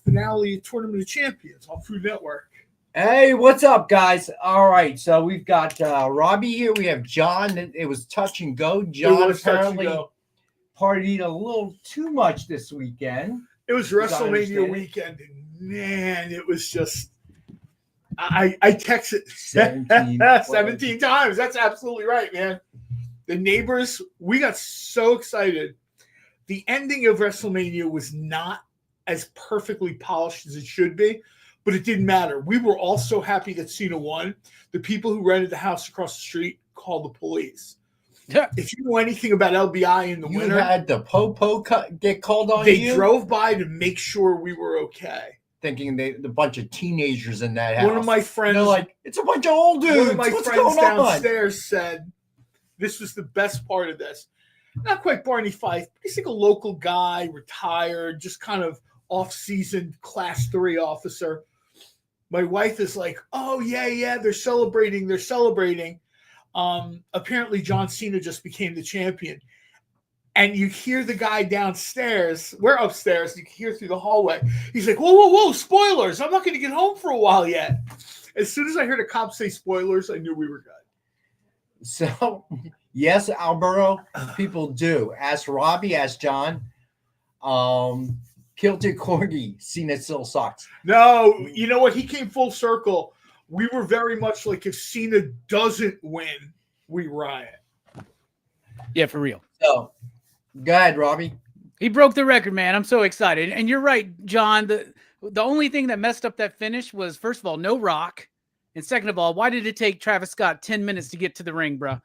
finale of Tournament of Champions on Food Network. Hey, what's up, guys? All right, so we've got Robbie here. We have John. It was touch and go. John apparently partied a little too much this weekend. It was WrestleMania weekend, and man, it was just. I texted 17 times. That's absolutely right, man. The neighbors, we got so excited. The ending of WrestleMania was not as perfectly polished as it should be, but it didn't matter. We were all so happy that Cena won. The people who rented the house across the street called the police. If you know anything about LBI in the winter, you had the po get called on you. They drove by to make sure we were okay. Thinking the bunch of teenagers in that house. One of my friends, they're like, it's a bunch of old dudes. One of my friends downstairs said, this was the best part of this. Not quite Barney Fife, but he's like a local guy, retired, just kind of off-season Class 3 officer. My wife is like, oh, yeah, they're celebrating. Apparently, John Cena just became the champion. And you hear the guy downstairs. We're upstairs. You can hear through the hallway. He's like, whoa, spoilers. I'm not going to get home for a while yet. As soon as I heard a cop say spoilers, I knew we were good. So, yes, Alberto, people do. Ask Robbie, ask John. Kilted Corgi, Cena still sucks. No, you know what? He came full circle. We were very much like, if Cena doesn't win, we riot. Yeah, for real. So, go ahead, Robbie. He broke the record, man. I'm so excited. And you're right, John. The only thing that messed up that finish was, first of all, no Rock. And second of all, why did it take Travis Scott 10 minutes to get to the ring, bro?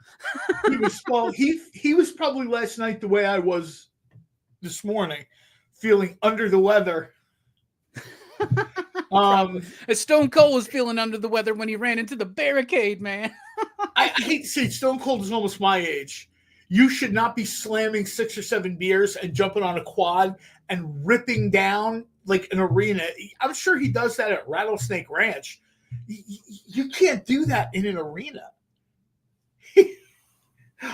He was probably last night the way I was this morning, feeling under the weather. Stone Cold was feeling under the weather when he ran into the barricade, man. I hate to say it, Stone Cold is almost my age. You should not be slamming 6 or 7 beers and jumping on a quad and ripping down like an arena. I'm sure he does that at Rattlesnake Ranch. You can't do that in an arena.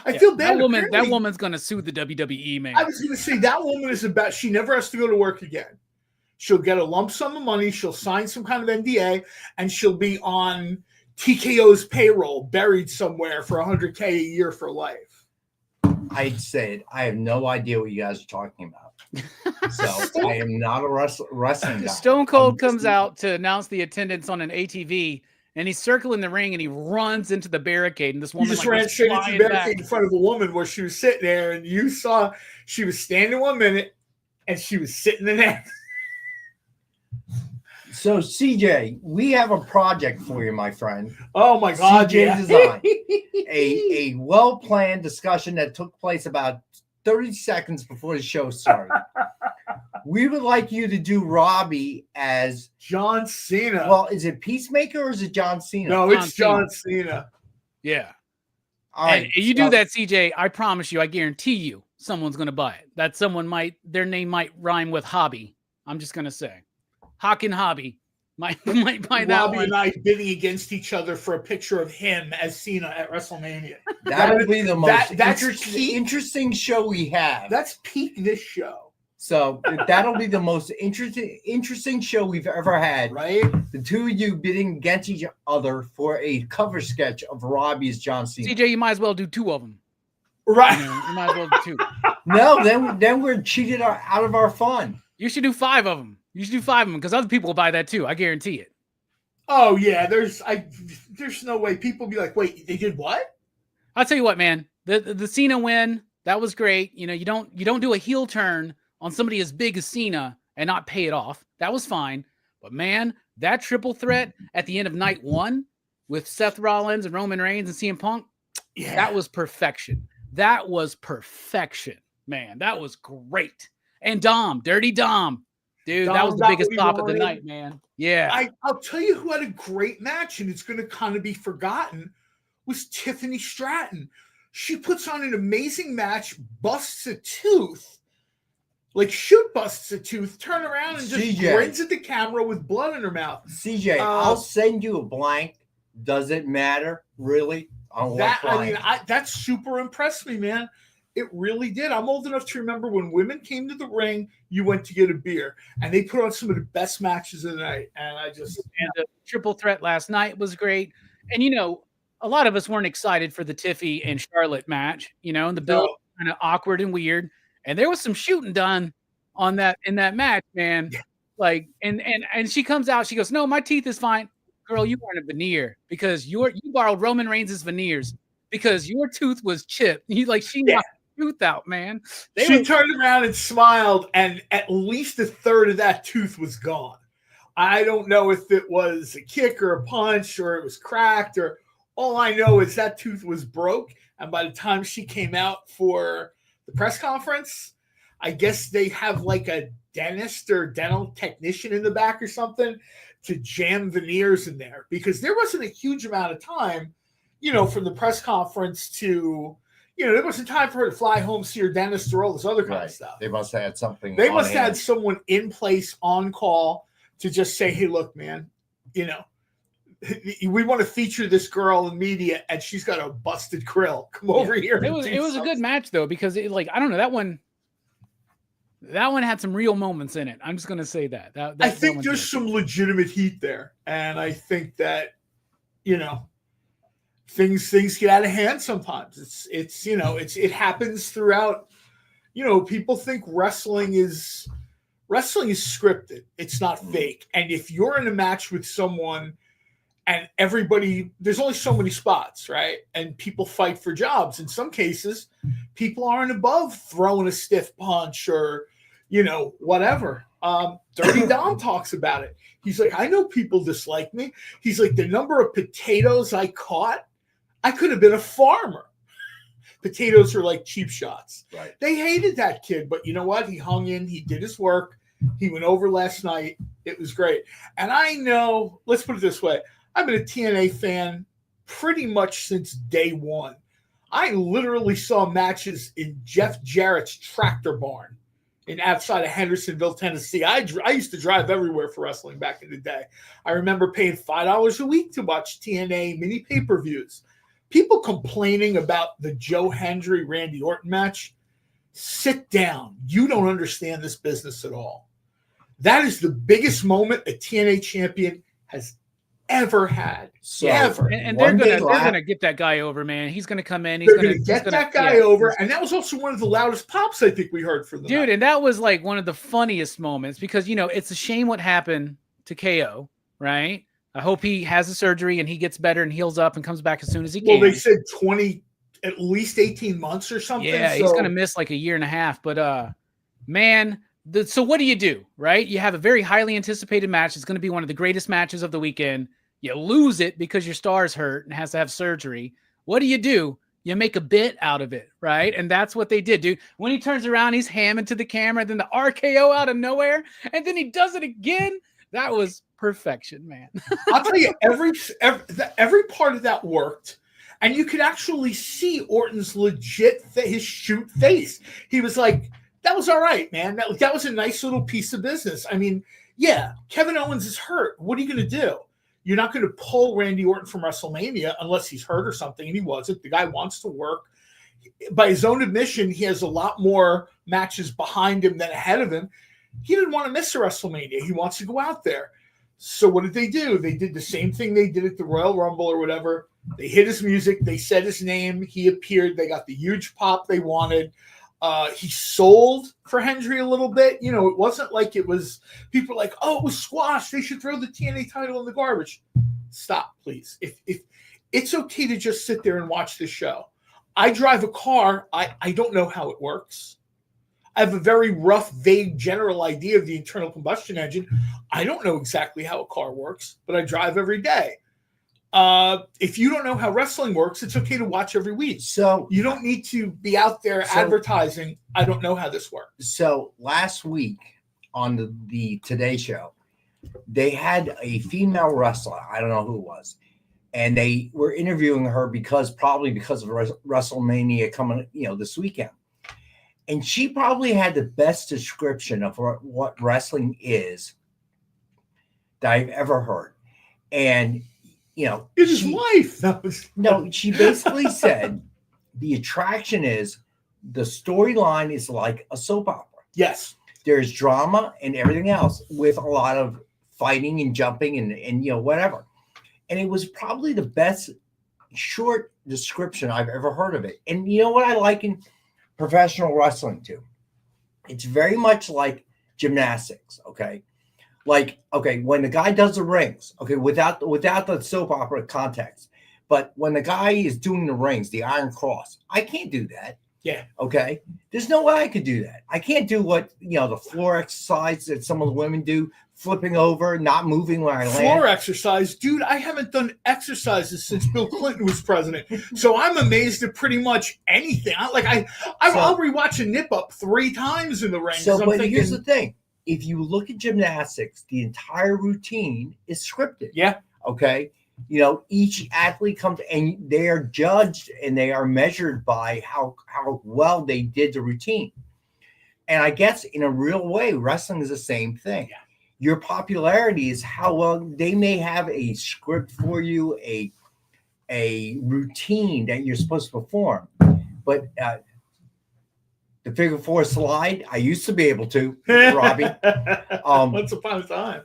I feel bad. That woman's going to sue the WWE, man. I was going to say, that woman is about, she never has to go to work again. She'll get a lump sum of money. She'll sign some kind of NDA, and she'll be on TKO's payroll, buried somewhere for $100K a year for life. I'd say it. I have no idea what you guys are talking about. So I am not a wrestling guy. Stone Cold comes out to announce the attendance on an ATV, and he's circling the ring, and he runs into the barricade. And this woman just ran straight into the barricade in front of a woman where she was sitting there, and you saw she was standing 1 minute, and she was sitting the next. So, CJ, we have a project for you, my friend. Oh, my God. CJ Design. a well-planned discussion that took place about 30 seconds before the show started. We would like you to do Robbie as John Cena. Well, is it Peacemaker or is it John Cena? No, it's John Cena. Yeah. All right. And you do that, CJ, I promise you, I guarantee you, someone's going to buy it. That someone their name might rhyme with hobby. I'm just going to say. Hawk and Hobby might buy that Robbie one. and I bidding against each other for a picture of him as Cena at WrestleMania. That would be the most interesting show we have. That's peak this show. So that'll be the most interesting show we've ever had. Right? The two of you bidding against each other for a cover sketch of Robbie's John Cena. CJ, you might as well do 2 of them. Right. You might as well do 2. No, then we're cheated out of our fun. You should do 5 of them. You should do 5 of them because other people will buy that too. I guarantee it. Oh yeah, there's no way people will be like, wait, they did what? I'll tell you what, man. The Cena win, that was great. You know, you don't do a heel turn on somebody as big as Cena and not pay it off. That was fine. But man, that triple threat at the end of night 1 with Seth Rollins and Roman Reigns and CM Punk, yeah, that was perfection. That was perfection, man. That was great. And Dom, Dirty Dom. Dude, that was the biggest pop of the night, man. Yeah. I'll tell you who had a great match, and it's going to kind of be forgotten, was Tiffany Stratton. She puts on an amazing match, busts a tooth, like shoot busts a tooth, turn around and just grins at the camera with blood in her mouth. CJ, I'll send you a blank. Does it matter, really? That super impressed me, man. It really did. I'm old enough to remember when women came to the ring, you went to get a beer, and they put on some of the best matches of the night. And and the triple threat last night was great. And a lot of us weren't excited for the Tiffy and Charlotte match, and the build kind of awkward and weird. And there was some shooting done in that match, man. Yeah. Like, and she comes out, she goes, "No, my teeth is fine." Girl, you weren't a veneer because you borrowed Roman Reigns' veneers because your tooth was chipped. She knocked the tooth out, man. She turned around and smiled, and at least a third of that tooth was gone. I don't know if it was a kick or a punch or it was cracked, or all I know is that tooth was broke. And by the time she came out for the press conference, I guess they have like a dentist or dental technician in the back or something to jam veneers in there, because there wasn't a huge amount of time, from the press conference to, there wasn't time for her to fly home, see her dentist, or all this other kind of stuff. They must have had something. They must have had someone in place on call to just say, "Hey, look, man, we want to feature this girl in media, and she's got a busted krill. Come over here." It was a good match though, because I don't know, that one had some real moments in it. I'm just gonna say that. I think there's some legitimate heat there, and I think that things get out of hand sometimes. It happens throughout. People think wrestling is scripted. It's not fake. And if you're in a match with someone and there's only so many spots, right? And people fight for jobs. In some cases, people aren't above throwing a stiff punch or, whatever. Dirty Dom talks about it. He's like, "I know people dislike me." He's like, "The number of potatoes I caught, I could have been a farmer." Potatoes are like cheap shots. Right. They hated that kid, but you know what? He hung in. He did his work. He went over last night. It was great. And I know, let's put it this way. I've been a TNA fan pretty much since day one. I literally saw matches in Jeff Jarrett's tractor barn outside of Hendersonville, Tennessee. I used to drive everywhere for wrestling back in the day. I remember paying $5 a week to watch TNA mini pay-per-views. People complaining about the Joe Hendry Randy Orton match, sit down. You don't understand this business at all. That is the biggest moment a TNA champion has ever had. Ever. And they're gonna get that guy over, man. He's gonna come in. They're gonna get that guy over. And that was also one of the loudest pops I think we heard from them. Dude, and that was like one of the funniest moments, because it's a shame what happened to KO, right? I hope he has the surgery and he gets better and heals up and comes back as soon as he can. Well, they said at least 18 months or something. Yeah, he's going to miss like a year and a half. But, man, so what do you do, right? You have a very highly anticipated match. It's going to be one of the greatest matches of the weekend. You lose it because your star's hurt and has to have surgery. What do? You make a bit out of it, right? And that's what they did, dude. When he turns around, he's hamming to the camera, then the RKO out of nowhere, and then he does it again. That was perfection, man. I'll tell you, every part of that worked, and you could actually see Orton's his shoot face. He was like, "That was all right, man. That was a nice little piece of business." I mean, yeah, Kevin Owens is hurt. What are you going to do? You're not going to pull Randy Orton from WrestleMania unless he's hurt or something, and he wasn't. The guy wants to work. By his own admission, he has a lot more matches behind him than ahead of him. He didn't want to miss a WrestleMania. He wants to go out there. So what did they do? They did the same thing they did at the Royal Rumble or whatever. They hit his music. They said his name. He appeared. They got the huge pop they wanted. He sold for Hendry a little bit. It wasn't like it was – people were like, "Oh, it was squash. They should throw the TNA title in the garbage." Stop, please. If it's okay to just sit there and watch this show. I drive a car. I don't know how it works. I have a very rough, vague, general idea of the internal combustion engine. I don't know exactly how a car works, but I drive every day. If you don't know how wrestling works, it's okay to watch every week. So you don't need to be out there advertising, "I don't know how this works." So last week on the Today Show, they had a female wrestler. I don't know who it was. And they were interviewing her probably because of WrestleMania coming, this weekend. And she probably had the best description of what wrestling is that I've ever heard. And, it is life. No, she basically said the attraction is the storyline is like a soap opera. Yes. There's drama and everything else with a lot of fighting and jumping and whatever. And it was probably the best short description I've ever heard of it. And you know what I like in professional wrestling too? It's very much like gymnastics, okay? Like, okay, when the guy does the rings, okay, without the soap opera context, but when the guy is doing the rings, the Iron Cross, I can't do that. Yeah. Okay. There's no way I could do that. I can't do what, the floor exercise that some of the women do, flipping over, not moving when I land. Floor exercise, dude. I haven't done exercises since Bill Clinton was president, so I'm amazed at pretty much anything. I'll rewatch a nip up 3 times in the ring. So, but here's the thing: if you look at gymnastics, the entire routine is scripted. Yeah. Okay. Each athlete comes and they are judged and they are measured by how well they did the routine. And I guess in a real way, wrestling is the same thing. Yeah. Your popularity is how well they may have a script for you, a routine that you're supposed to perform. But the figure 4 slide, I used to be able to, Robbie. Once upon a time.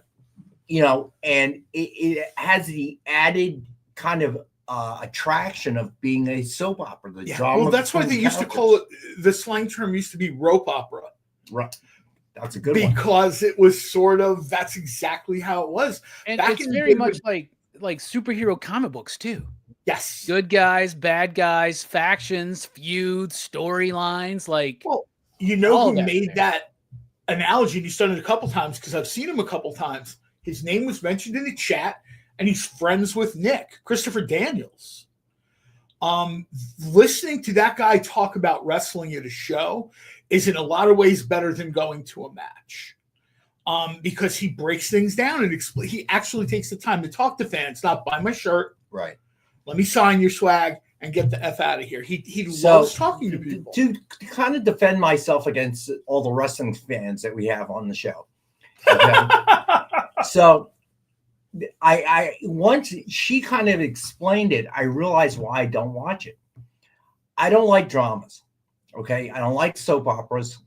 And it has the added kind of attraction of being a soap opera. The drama. Well, that's why they used to call it, the slang term used to be rope opera. Right. That's a good one. Because it was that's exactly how it was. And it's very much like superhero comic books too. Yes. Good guys, bad guys, factions, feuds, storylines. Well, who made that analogy? And he's done it a couple times because I've seen him a couple times. His name was mentioned in the chat, and he's friends with Nick, Christopher Daniels. Listening to that guy talk about wrestling at a show is in a lot of ways better than going to a match. Because he breaks things down and he actually takes the time to talk to fans, not buy my shirt. Right. Let me sign your swag and get the F out of here. He loves talking to people. To kind of defend myself against all the wrestling fans that we have on the show. Okay? So I once she kind of explained it, I realized why I don't watch it. I don't like dramas. Okay. I don't like soap operas.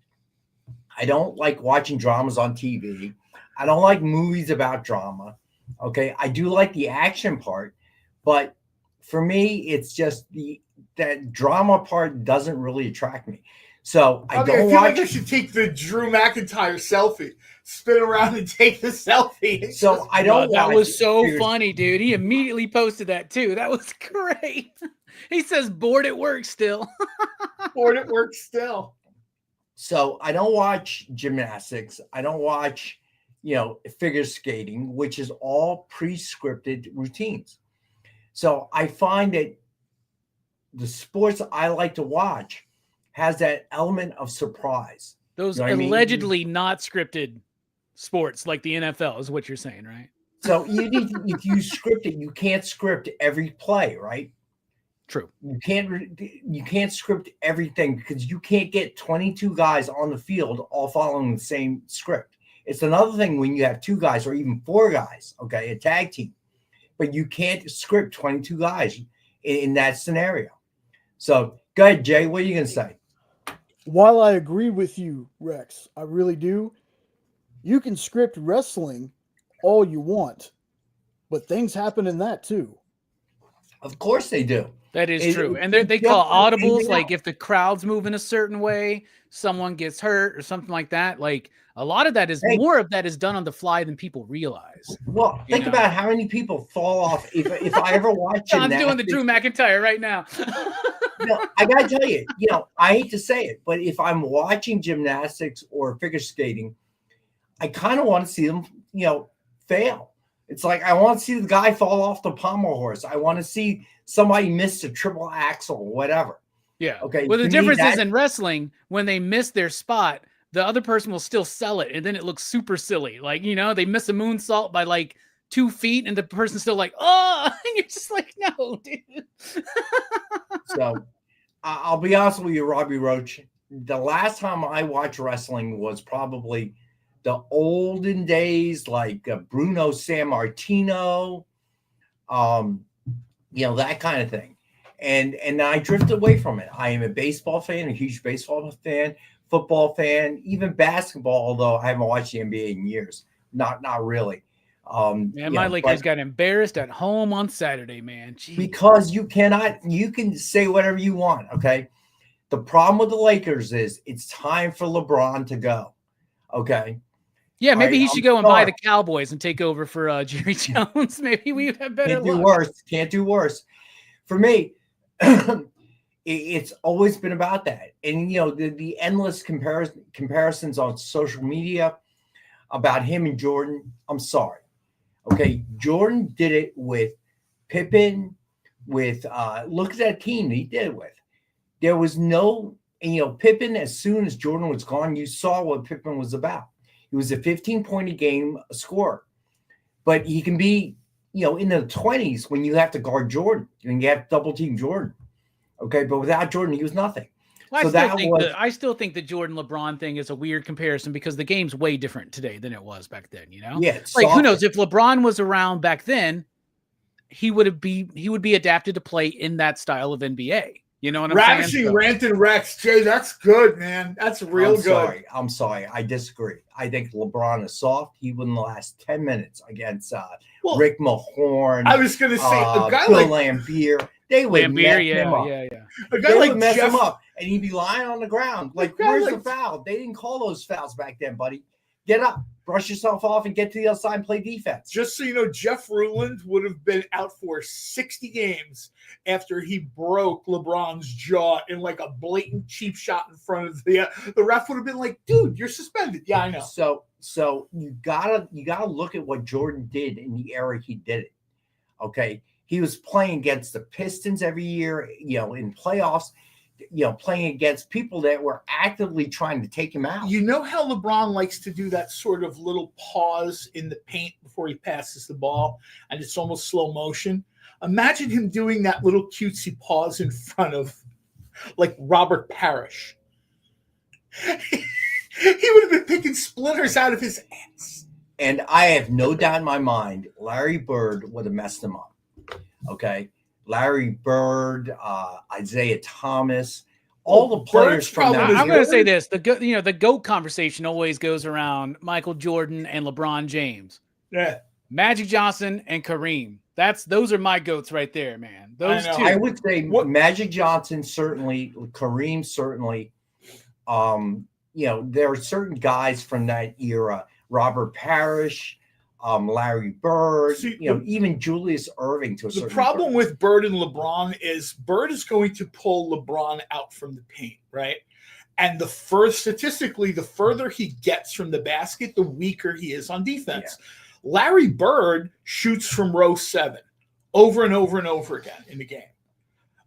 I don't like watching dramas on TV. I don't like movies about drama. Okay. I do like the action part, but for me, it's just that drama part doesn't really attract me. So I don't feel watch. like I should take the Drew McIntyre selfie, spin around and take the selfie. So I don't. That was so funny, dude. He immediately posted that too. That was great. He says bored at work still. Bored at work still. So I don't watch gymnastics. I don't watch, figure skating, which is all pre-scripted routines. So I find that the sports I like to watch has that element of surprise. Those allegedly not scripted sports like the NFL is what you're saying, right? So if you script it, you can't script every play, right? True. You can't script everything because you can't get 22 guys on the field all following the same script. It's another thing when you have 2 guys or even 4 guys, okay, a tag team, but you can't script 22 guys in that scenario. So go ahead, Jay. What are you going to say? While I agree with you, Rex, I really do. You can script wrestling all you want, but things happen in that too. Of course they do. That is true. And they call audibles, like if the crowd's moving a certain way, someone gets hurt or something like that. Like a lot of that is more of that is done on the fly than people realize. Well, think about how many people fall off. If I ever watch I'm doing the Drew McIntyre right now. I gotta tell you, I hate to say it, but if I'm watching gymnastics or figure skating, I kind of want to see them, fail. It's like I want to see the guy fall off the pommel horse. I want to see somebody miss a triple axel or whatever. Yeah. Okay. Well, the difference is in wrestling, when they miss their spot, the other person will still sell it, and then it looks super silly. Like, they miss a moonsault by like 2 feet, and the person's still like, oh, and you're just like, no, dude. So I'll be honest with you, Robbie Roach. The last time I watched wrestling was probably the olden days, like Bruno Sammartino, that kind of thing. And I drifted away from it. I am a baseball fan, a huge baseball fan, football fan, even basketball. Although I haven't watched the NBA in years, not really. Man, my Lakers got embarrassed at home on Saturday, man. Jeez. Because you can say whatever you want. Okay. The problem with the Lakers is it's time for LeBron to go. Okay. Yeah, maybe he should go and buy the Cowboys and take over for Jerry Jones. Maybe we would have better luck. Can't do worse. For me, it's always been about that. And, the endless comparisons on social media about him and Jordan, I'm sorry. Okay, Jordan did it with Pippen, with look at that team he did it with. There was no, and Pippen, as soon as Jordan was gone, you saw what Pippen was about. He was a 15-point a game scorer. But he can be, in the 20s when you have to guard Jordan and you have to double team Jordan. Okay, but without Jordan, he was nothing. Well, I still think the Jordan LeBron thing is a weird comparison because the game's way different today than it was back then, Yeah. Like who knows, if LeBron was around back then, he would be adapted to play in that style of NBA. You know what I'm saying? Ravishing Rant and Rex, Jay, that's good, man. That's real good. I'm sorry. I disagree. I think LeBron is soft. He wouldn't last 10 minutes against Rick Mahorn. I was going to say, a guy Bill like Lambier. They would mess him up. Yeah. A guy like mess Jeff, him up, and he'd be lying on the ground. Like, where's the foul? They didn't call those fouls back then, buddy. Get up, brush yourself off, and get to the other side and play defense. Just so you know, Jeff Ruland would have been out for 60 games after he broke LeBron's jaw in like a blatant cheap shot in front of the ref would have been like, dude, you're suspended. Yeah, I know. So you gotta look at what Jordan did in the era he did it. Okay. He was playing against the Pistons every year, in playoffs, playing against people that were actively trying to take him out. You know how LeBron likes to do that sort of little pause in the paint before he passes the ball, and it's almost slow motion? Imagine him doing that little cutesy pause in front of, like, Robert Parrish. He would have been picking splinters out of his ass. And I have no doubt in my mind, Larry Bird would have messed him up. Okay, Larry Bird, Isaiah Thomas, all the players from that. I'm going to say this: the GOAT conversation always goes around Michael Jordan and LeBron James. Yeah, Magic Johnson and Kareem. Those are my GOATs right there, man. Those two. I would say Magic Johnson certainly, Kareem certainly. There are certain guys from that era: Robert Parrish. Larry Bird, even Julius Erving to a certain The problem with Bird and LeBron is Bird is going to pull LeBron out from the paint, right? And statistically, the further he gets from the basket, the weaker he is on defense. Yeah. Larry Bird shoots from row 7 over and over and over again in the game.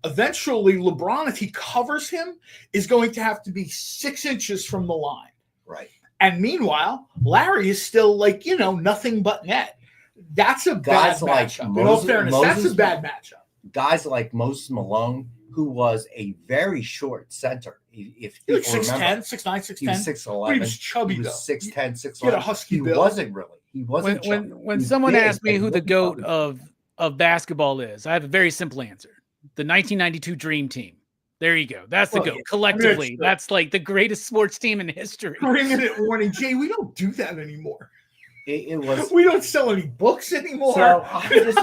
Eventually, LeBron, if he covers him, is going to have to be 6 inches from the line. Right. And meanwhile, Larry is still nothing but net. That's a bad matchup. In all fairness, that's a bad matchup. Guys like Moses Malone, who was a very short center. If he was 6'10", 6'9", 6'10". He was 6'11". He was chubby, he was 6'10", 6'11". He had a husky build. He wasn't really. He wasn't when someone asked me who the GOAT of basketball is, I have a very simple answer. The 1992 Dream Team. There you go. That's the GOAT. Collectively, that's like the greatest sports team in history. Bringing it, warning, Jay. We don't do that anymore. It was. We don't sell any books anymore. So I just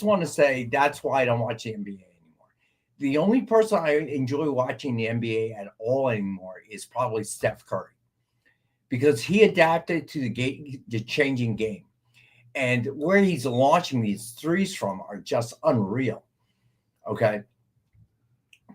want to say, that's why I don't watch the NBA anymore. The only person I enjoy watching the NBA at all anymore is probably Steph Curry, because he adapted to the changing game, and where he's launching these threes from are just unreal. Okay.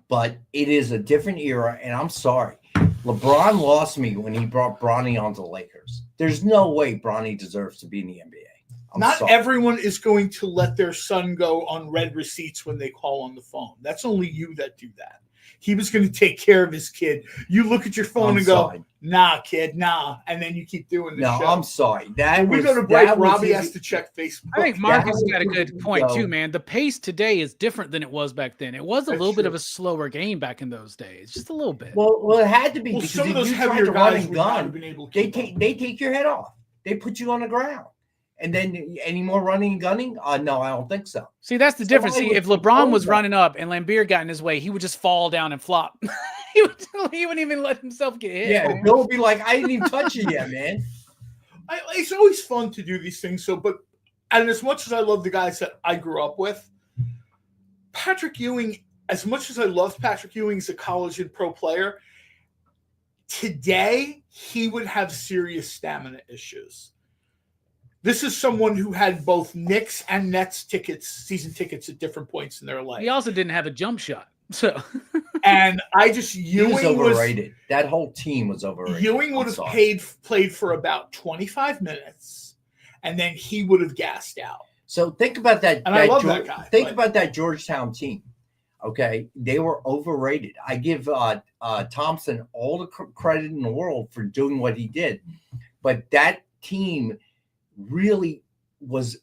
But it is a different era, and I'm sorry. LeBron lost me when he brought Bronny onto the Lakers. There's no way Bronny deserves to be in the NBA. Not sorry. Everyone is going to let their son go on red receipts when they call on the phone. That's only you that do that. He was going to take care of his kid. You look at your phone and go, nah, kid, nah. And then you keep doing the show. No, I'm sorry. When we go to break, Robbie has to check Facebook. I think Marcus got a good point too, man. The pace today is different than it was back then. It was a little bit of a slower game back in those days. Just a little bit. Well, it had to be. Well, because some of those you heavier to guys run and gun, they take your head off. They put you on the ground. And then any more running and gunning? No, I don't think so. See, that's the difference. See, if LeBron was that. running up and Lambeer got in his way, he would just fall down and flop. he wouldn't even let himself get hit. Yeah, Bill would be like, I didn't even touch you yet, man. It's always fun to do these things. And as much as I love the guys that I grew up with, Patrick Ewing, as much as I loved Patrick Ewing as a college and pro player, today he would have serious stamina issues. This is someone who had both Knicks and Nets season tickets at different points in their life. He also didn't have a jump shot. So, and Ewing was overrated. That whole team was overrated. Ewing would have played for about 25 minutes, and then he would have gassed out. So think about that. And I love that guy. Think about that Georgetown team. Okay, they were overrated. I give Thompson all the credit in the world for doing what he did, but that team really was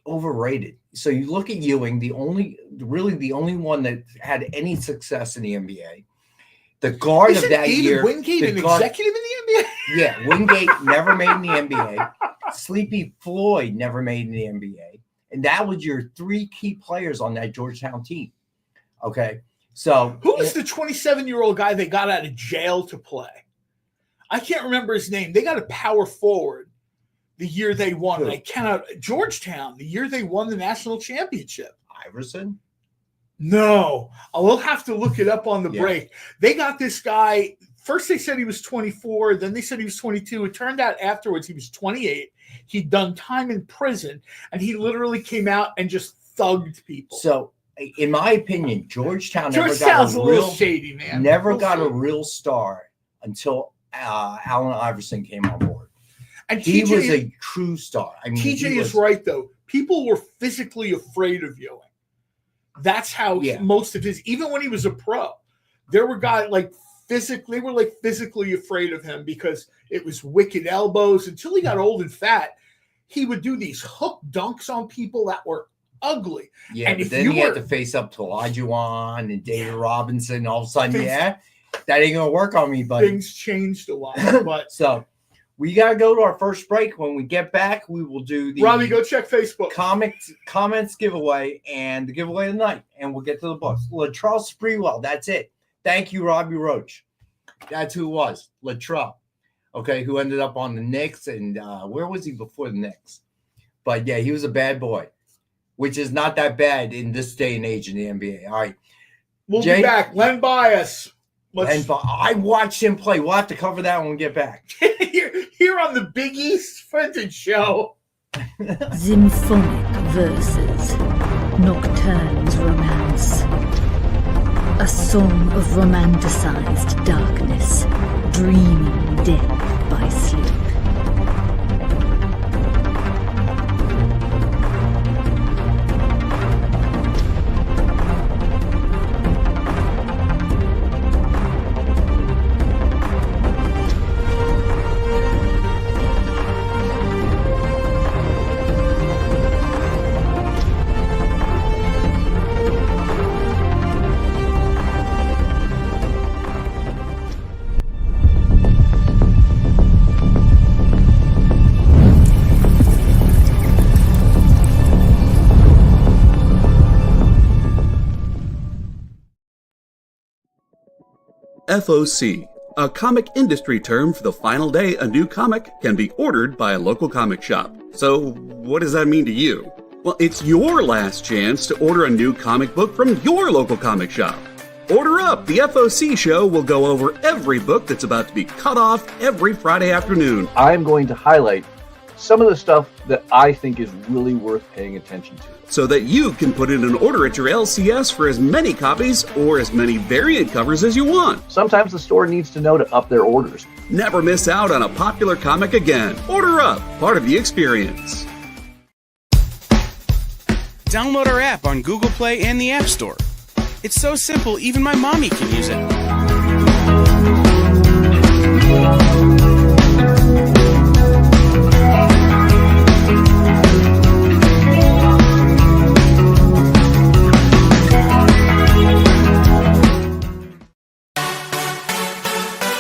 overrated. So you look at Ewing, the only one that had any success in the NBA. The guard of that year, Wingate, an executive in the NBA. Yeah, Wingate never made in the NBA. Sleepy Floyd never made in the NBA, and that was your three key players on that Georgetown team. Okay, so who was the 27-year-old guy they got out of jail to play? I can't remember his name. They got a power forward the year they won. Georgetown, the year they won the national championship. Iverson? No, I will have to look it up on the break. They got this guy. First, they said he was 24. Then they said he was 22. It turned out afterwards he was 28. He'd done time in prison, and he literally came out and just thugged people. So, in my opinion, Georgetown never got a real shady, man. Never got a real star until Allen Iverson came on board. And he was a true star. I mean, TJ is right, though. People were physically afraid of Ewing. That's how most of his, even when he was a pro, there were guys they were physically afraid of him because it was wicked elbows. Until he got old and fat, he would do these hook dunks on people that were ugly. Yeah, and then he had to face up to Olajuwon and David Robinson. All of a sudden, that ain't gonna work on me, buddy. Things changed a lot, but so. We got to go to our first break. When we get back, we will do the Robbie, go check Facebook. Comments giveaway and the giveaway of the night. And we'll get to the books. Latrell Sprewell, that's it. Thank you, Robbie Roach. That's who it was, Latrell. Okay, who ended up on the Knicks. And where was he before the Knicks? But, yeah, he was a bad boy, which is not that bad in this day and age in the NBA. All right. We'll be back. Len Bias. I watched him play. We'll have to cover that when we get back. Here on the Big East Fronted Show. Symphonic verses, Nocturne's romance. A song of romanticized darkness, dreaming death by sleep. FOC, a comic industry term for the final day a new comic can be ordered by a local comic shop. So, what does that mean to you? Well, it's your last chance to order a new comic book from your local comic shop. Order up! The FOC show will go over every book that's about to be cut off every Friday afternoon. I'm going to highlight some of the stuff that I think is really worth paying attention to, so that you can put in an order at your LCS for as many copies or as many variant covers as you want. Sometimes the store needs to know to up their orders. Never miss out on a popular comic again. Order up, part of the experience. Download our app on Google Play and the App Store. It's so simple, even my mommy can use it.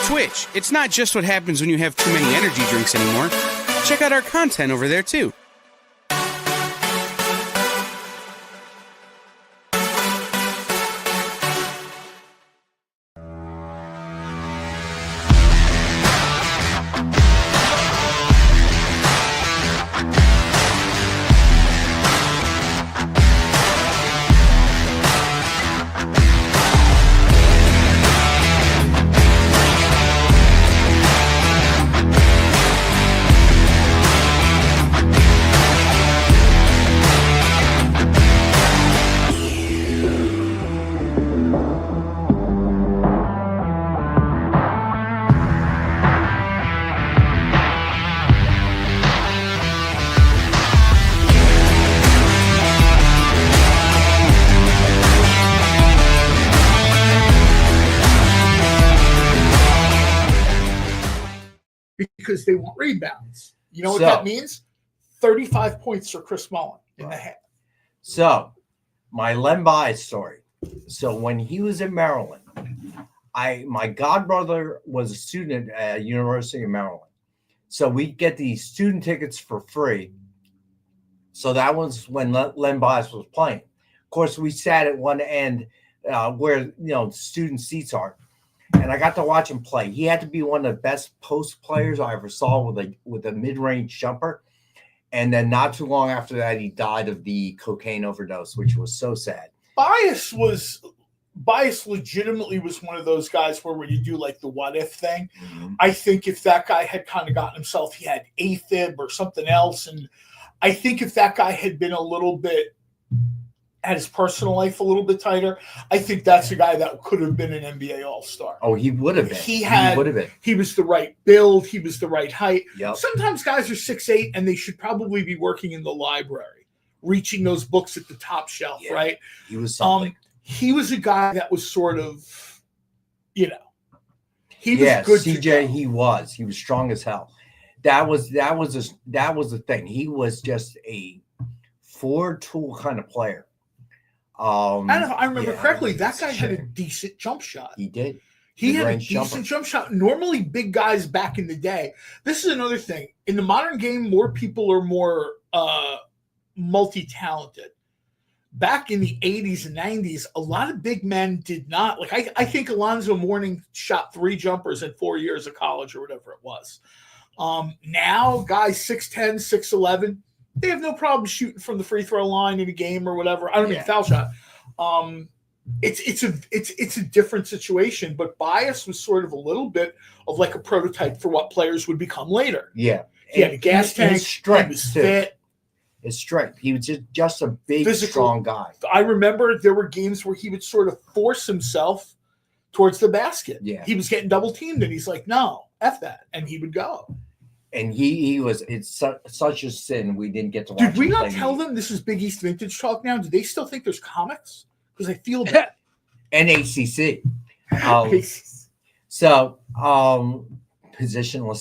Twitch, it's not just what happens when you have too many energy drinks anymore. Check out our content over there too. because they want rebounds. You know what So- that means? 35 points for Chris Mullin in the half. So, my Len Bias story. So, when he was in Maryland, my godbrother was a student at University of Maryland. So, we get these student tickets for free. So, that was when Len Bias was playing. Of course, we sat at one end where, student seats are. And I got to watch him play. He had to be one of the best post players I ever saw with a mid-range jumper. And then not too long after that, he died of the cocaine overdose, which was so sad. Bias legitimately was one of those guys where when you do like the what if thing, I think if that guy had kind of gotten himself, he had AFib or something else. And I think if that guy had been a little bit, had his personal life a little bit tighter, I think that's a guy that could have been an NBA All-Star. Oh, he would have been. He would have been. He was the right build. He was the right height. Yep. Sometimes guys are 6'8", and they should probably be working in the library, reaching those books at the top shelf, right? He was something. He was a guy that was sort of, he was good. CJ, he was strong as hell. That was the thing. He was just a 4-tool kind of player. And if I remember correctly, that guy had a decent jump shot. He did. He had a decent jump shot. Normally, big guys back in the day. This is another thing. In the modern game, more people are more multi-talented. Back in the 80s and 90s, a lot of big men did not. Like, I think Alonzo Mourning shot 3 jumpers in 4 years of college or whatever it was. Now, guys 6'10", 6'11", they have no problem shooting from the free throw line in a game or whatever. I don't mean foul shot. It's a different situation, but Bias was sort of a little bit of like a prototype for what players would become later. Yeah. He had a gas tank. His strength, he was fit. His strength. He was just a big, Physical, strong guy. I remember there were games where he would sort of force himself towards the basket. Yeah. He was getting double teamed, and he's like, no, F that. And he would go. And it's such a sin we didn't get to watch. Did we not tell them this is Big East Vintage Talk now? Do they still think there's comics? Because I feel that. And ACC. Positionless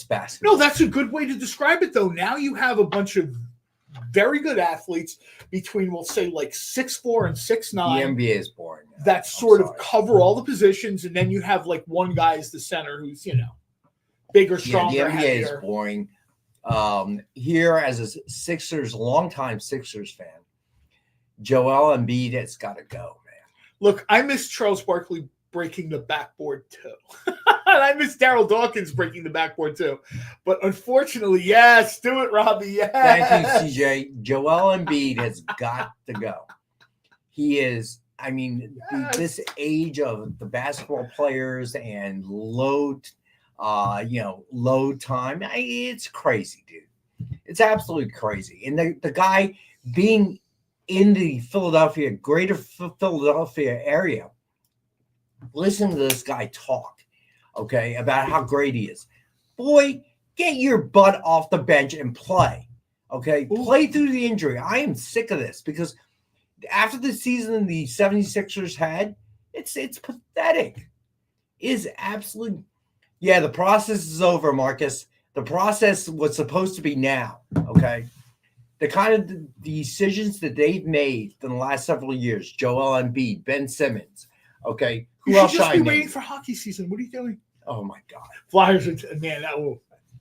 basketball. No, that's a good way to describe it, though. Now you have a bunch of very good athletes between, we'll say, like 6'4" and 6'9". The NBA is boring. That sort of cover all the positions, and then you have like one guy as the center who's, bigger, stronger, the NBA heavier. is boring. Here, as a longtime Sixers fan, Joel Embiid has got to go, man. Look, I miss Charles Barkley breaking the backboard too. And I miss Darryl Dawkins breaking the backboard too. But unfortunately, yes, do it, Robbie. Yes. Thank you, CJ. Joel Embiid has got to go. He is, this age of the basketball players and low time. It's crazy, dude. It's absolutely crazy. And the guy being in the greater Philadelphia area, listen to this guy talk, okay, about how great he is. Boy, get your butt off the bench and play, okay? Ooh. Play through the injury. I am sick of this because after the season the 76ers had, it's pathetic. It is absolutely. Yeah, the process is over, Marcus. The process was supposed to be now, okay? The kind of decisions that they've made in the last several years, Joel Embiid, Ben Simmons, okay? Who else should just be waiting for hockey season. What are you doing? Oh, my God. Flyers, man,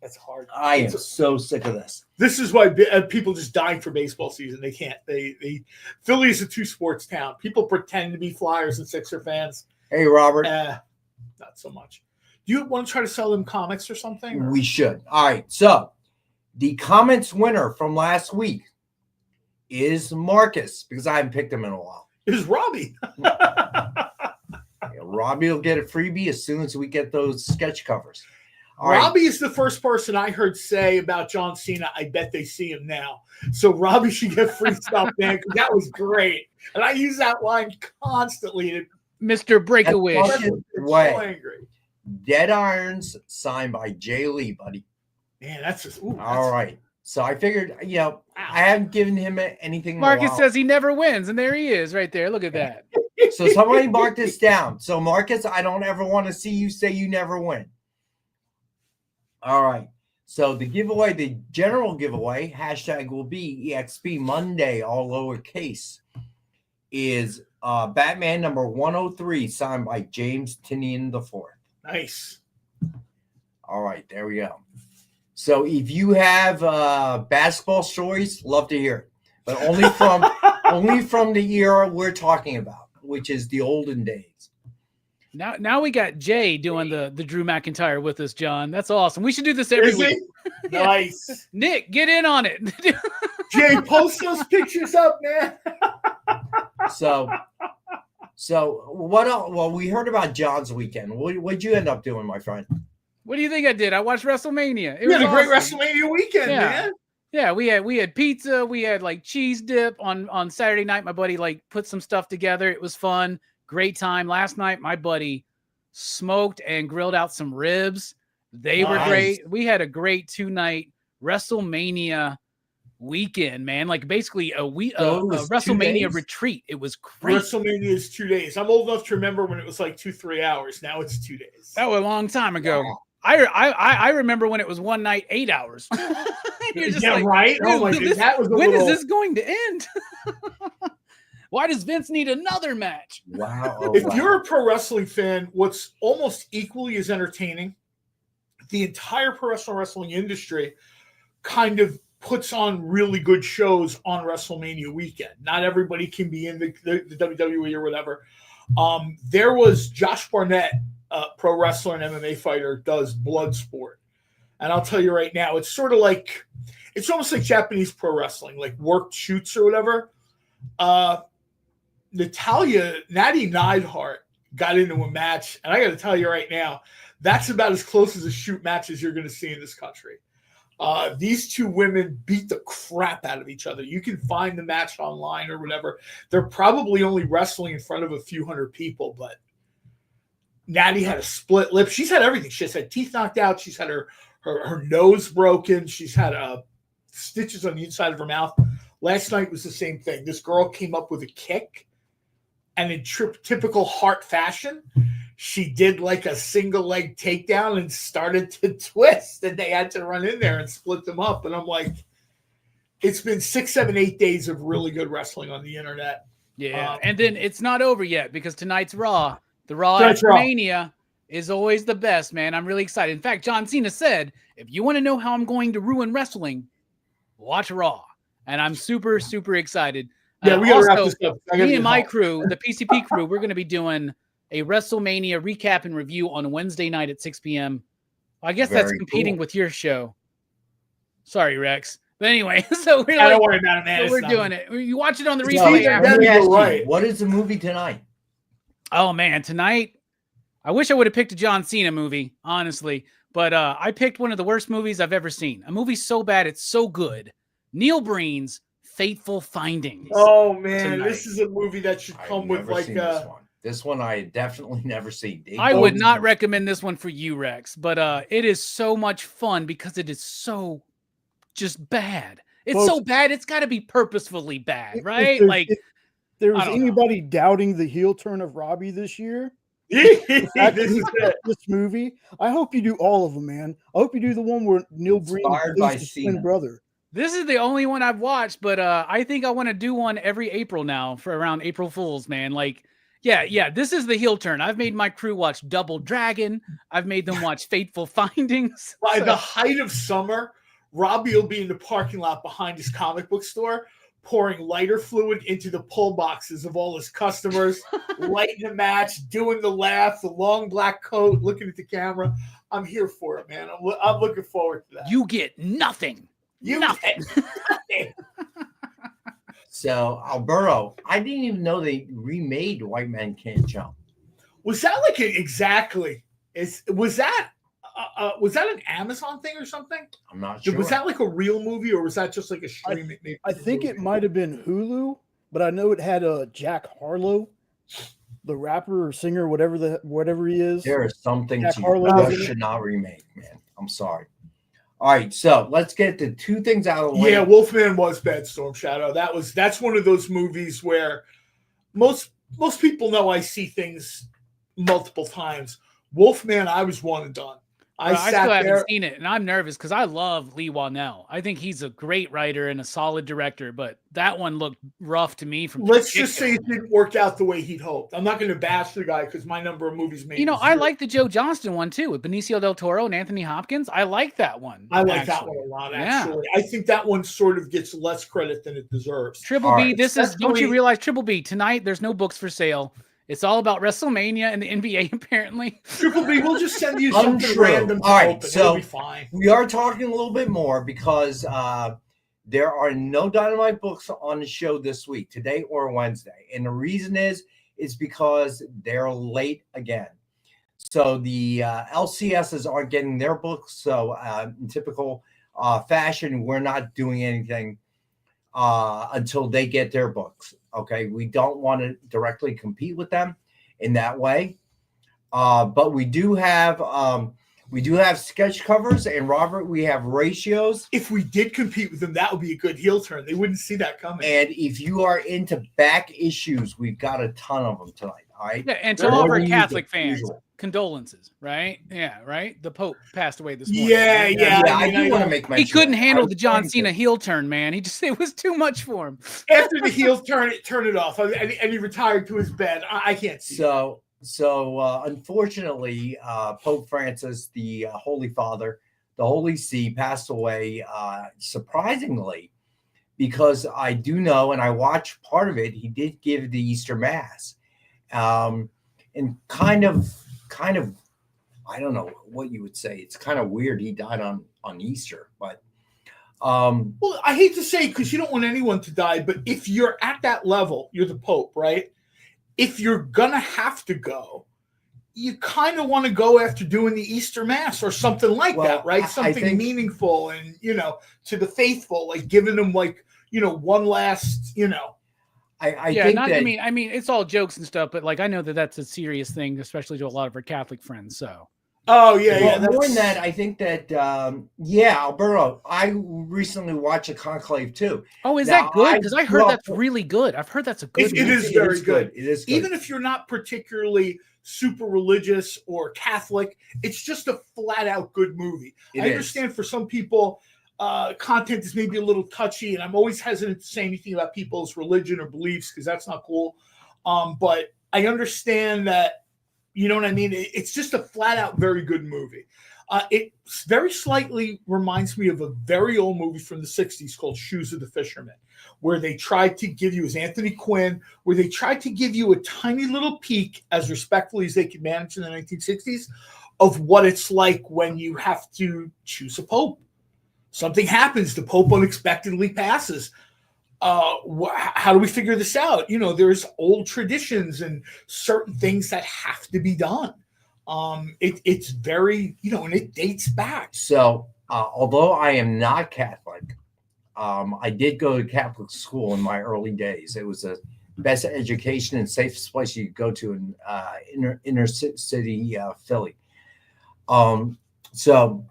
that's hard. I am so sick of this. This is why people just dying for baseball season. They can't. Philly is a 2-sports town. People pretend to be Flyers and Sixer fans. Hey, Robert. Not so much. Do you want to try to sell them comics or something? Or? We should. All right. So the comments winner from last week is Marcus, because I haven't picked him in a while. It was Robbie. Robbie will get a freebie as soon as we get those sketch covers. Robbie is the first person I heard say about John Cena, I bet they see him now. So Robbie should get free stuff, man, because that was great. And I use that line constantly. Mr. Breakaway. So angry. Dead Irons signed by Jay Lee, buddy. Man, that's just all right. So I figured, I haven't given him anything. Marcus says he never wins, and there he is, right there. Look at that. So somebody mark this down. So Marcus, I don't ever want to see you say you never win. All right. So the giveaway, the general giveaway, hashtag will be EXP Monday, all lowercase, is Batman number 103, signed by James Tinian IV. Nice. All right, there we go. So if you have basketball stories, love to hear it, but only from the era we're talking about, which is the olden days. Now we got Jay doing the Drew McIntyre with us, John. That's awesome. We should do this every week. Yeah. Nice. Nick, get in on it. Jay, post those pictures up, man. So what else? Well, we heard about John's weekend. What'd you end up doing, my friend? What do you think I did? I watched WrestleMania. We had a great WrestleMania weekend, Yeah. man. Yeah, we had pizza, we had like cheese dip on Saturday night. My buddy like put some stuff together. It was fun. Great time. Last night, my buddy smoked and grilled out some ribs. They were great. We had a great 2-night WrestleMania weekend, man. Like basically a WrestleMania retreat. It was great. WrestleMania is 2 days. I'm old enough to remember when it was like 2-3 hours. Now it's 2 days. That was a long time ago. Wow. I remember when it was one night, 8 hours. You're just yeah, like, right. Oh my god, that was when is this going to end? Why does Vince need another match? Wow. If you're a pro wrestling fan, what's almost equally as entertaining, the entire professional wrestling industry kind of puts on really good shows on WrestleMania weekend. Not everybody can be in the WWE or whatever. There was Josh Barnett, pro wrestler and MMA fighter, does Bloodsport. And I'll tell you right now, it's sort of like, it's almost like Japanese pro wrestling, like worked shoots or whatever. Natty Neidhart got into a match, and I got to tell you right now, that's about as close as a shoot match as you're going to see in this country. These two women beat the crap out of each other. You can find the match online or whatever. They're probably only wrestling in front of a few hundred people, but Natty had a split lip. She's had everything. She's had teeth knocked out. She's had her nose broken. She's had stitches on the inside of her mouth. Last night was the same thing. This girl came up with a kick, and in typical Hart fashion, she did like a single leg takedown and started to twist, and they had to run in there and split them up. And I'm like, it's been 6, 7, 8 days of really good wrestling on the internet. Yeah, and then it's not over yet because tonight's Raw. The Raw after Mania is always the best, man. I'm really excited. In fact, John Cena said, if you want to know how I'm going to ruin wrestling, watch Raw. And I'm super, super excited. Yeah, we got to wrap this up. Me and my crew, the PCP crew, we're going to be doing a WrestleMania recap and review on Wednesday night at 6 p.m. I guess that's competing with your show. Sorry, Rex. But anyway, so we're don't worry about it, man. So we're doing it. You watch it on the replay. Right. What is the movie tonight? Oh man, tonight I wish I would have picked a John Cena movie, honestly. But I picked one of the worst movies I've ever seen. A movie so bad it's so good. Neil Breen's Fateful Findings. Oh man, this is a movie that should come with like this one I definitely never seen. I would not recommend this one for you, Rex, but it is so much fun because it is so just bad. It's so bad, it's got to be purposefully bad, right? If there's anybody doubting the heel turn of Robbie this year, this movie, I hope you do all of them, man. I hope you do the one where Neil Breen plays his twin brother. This is the only one I've watched, but I think I want to do one every April now for around April Fools, man. Like, yeah, this is the heel turn. I've made my crew watch Double Dragon. I've made them watch Fateful Findings. By the height of summer, Robbie will be in the parking lot behind his comic book store, pouring lighter fluid into the pull boxes of all his customers, lighting the match, doing the laugh, the long black coat, looking at the camera. I'm here for it, man. I'm looking forward to that. You get nothing. Nothing. So, Alberto, I didn't even know they remade White Man Can't Jump. Was that like exactly? Was that an Amazon thing or something? I'm not sure. Was that like a real movie or was that just like a streaming? I think it might have been Hulu, but I know it had Jack Harlow, the rapper or singer, whatever he is. There are some things you should not remake, man. I'm sorry. All right, so let's get the two things out of the way. Yeah, Wolfman was bad, Storm Shadow. That's one of those movies where most people know I see things multiple times. Wolfman, I was one and done. I sat still haven't there. seen it, and I'm nervous because I love Lee Whannell. I think he's a great writer and a solid director, but that one looked rough to me. Let's just say it didn't work out the way he'd hoped. I'm not going to bash the guy because my number of movies made. I like the Joe Johnston one too with Benicio del Toro and Anthony Hopkins. I like that one. I like that one a lot, actually. Yeah. I think that one sort of gets less credit than it deserves. Triple B, don't you realize, Triple B, tonight there's no books for sale. It's all about WrestleMania and the NBA, apparently. Triple B, we'll just send you something random. All right, open. so it'll be fine. We are talking a little bit more because there are no Dynamite books on the show this week, today or Wednesday. And the reason is because they're late again. So the LCSs aren't getting their books. So in typical fashion, we're not doing anything until they get their books. Okay, we don't want to directly compete with them in that way, but we do have sketch covers, and Robert, we have ratios. If we did compete with them, that would be a good heel turn. They wouldn't see that coming. And if you are into back issues, we've got a ton of them tonight. All right. Yeah, and to all of our Catholic fans, condolences, right? Yeah, right. The Pope passed away this morning. Yeah. I do want to make mention. He couldn't handle the John Cena heel turn, man. It was too much for him. After the heel turn, turn it off, and he retired to his bed. I can't see. So unfortunately, Pope Francis, the Holy Father, the Holy See, passed away surprisingly, because I do know, and I watched part of it, he did give the Easter Mass. And kind of, I don't know what you would say. It's kind of weird he died on Easter, but well, I hate to say, because you don't want anyone to die, but if you're at that level, you're the Pope, right? If you're gonna have to go, you kind of want to go after doing the Easter Mass or something like that, right? Something meaningful and to the faithful, like giving them one last I mean, it's all jokes and stuff, but I know that's a serious thing, especially to a lot of our Catholic friends. So, more than that, I think that, Alberto, I recently watched a Conclave too. Oh, is that good? Because I heard that's really good. I've heard that's a good movie. It is very good. It is good. Even if you're not particularly super religious or Catholic, it's just a flat out good movie. I understand for some people, content is maybe a little touchy, and I'm always hesitant to say anything about people's religion or beliefs because that's not cool. But I understand that, you know what I mean? It's just a flat out very good movie. It very slightly reminds me of a very old movie from the 60s called Shoes of the Fisherman, where they tried to give you, as Anthony Quinn, where they tried to give you a tiny little peek, as respectfully as they could manage in the 1960s, of what it's like when you have to choose a pope. Something happens, the Pope unexpectedly passes. How do we figure this out? There's old traditions and certain things that have to be done. It's very, and it dates back. So, although I am not Catholic, I did go to Catholic school in my early days. It was the best education and safest place you could go to in inner city Philly. So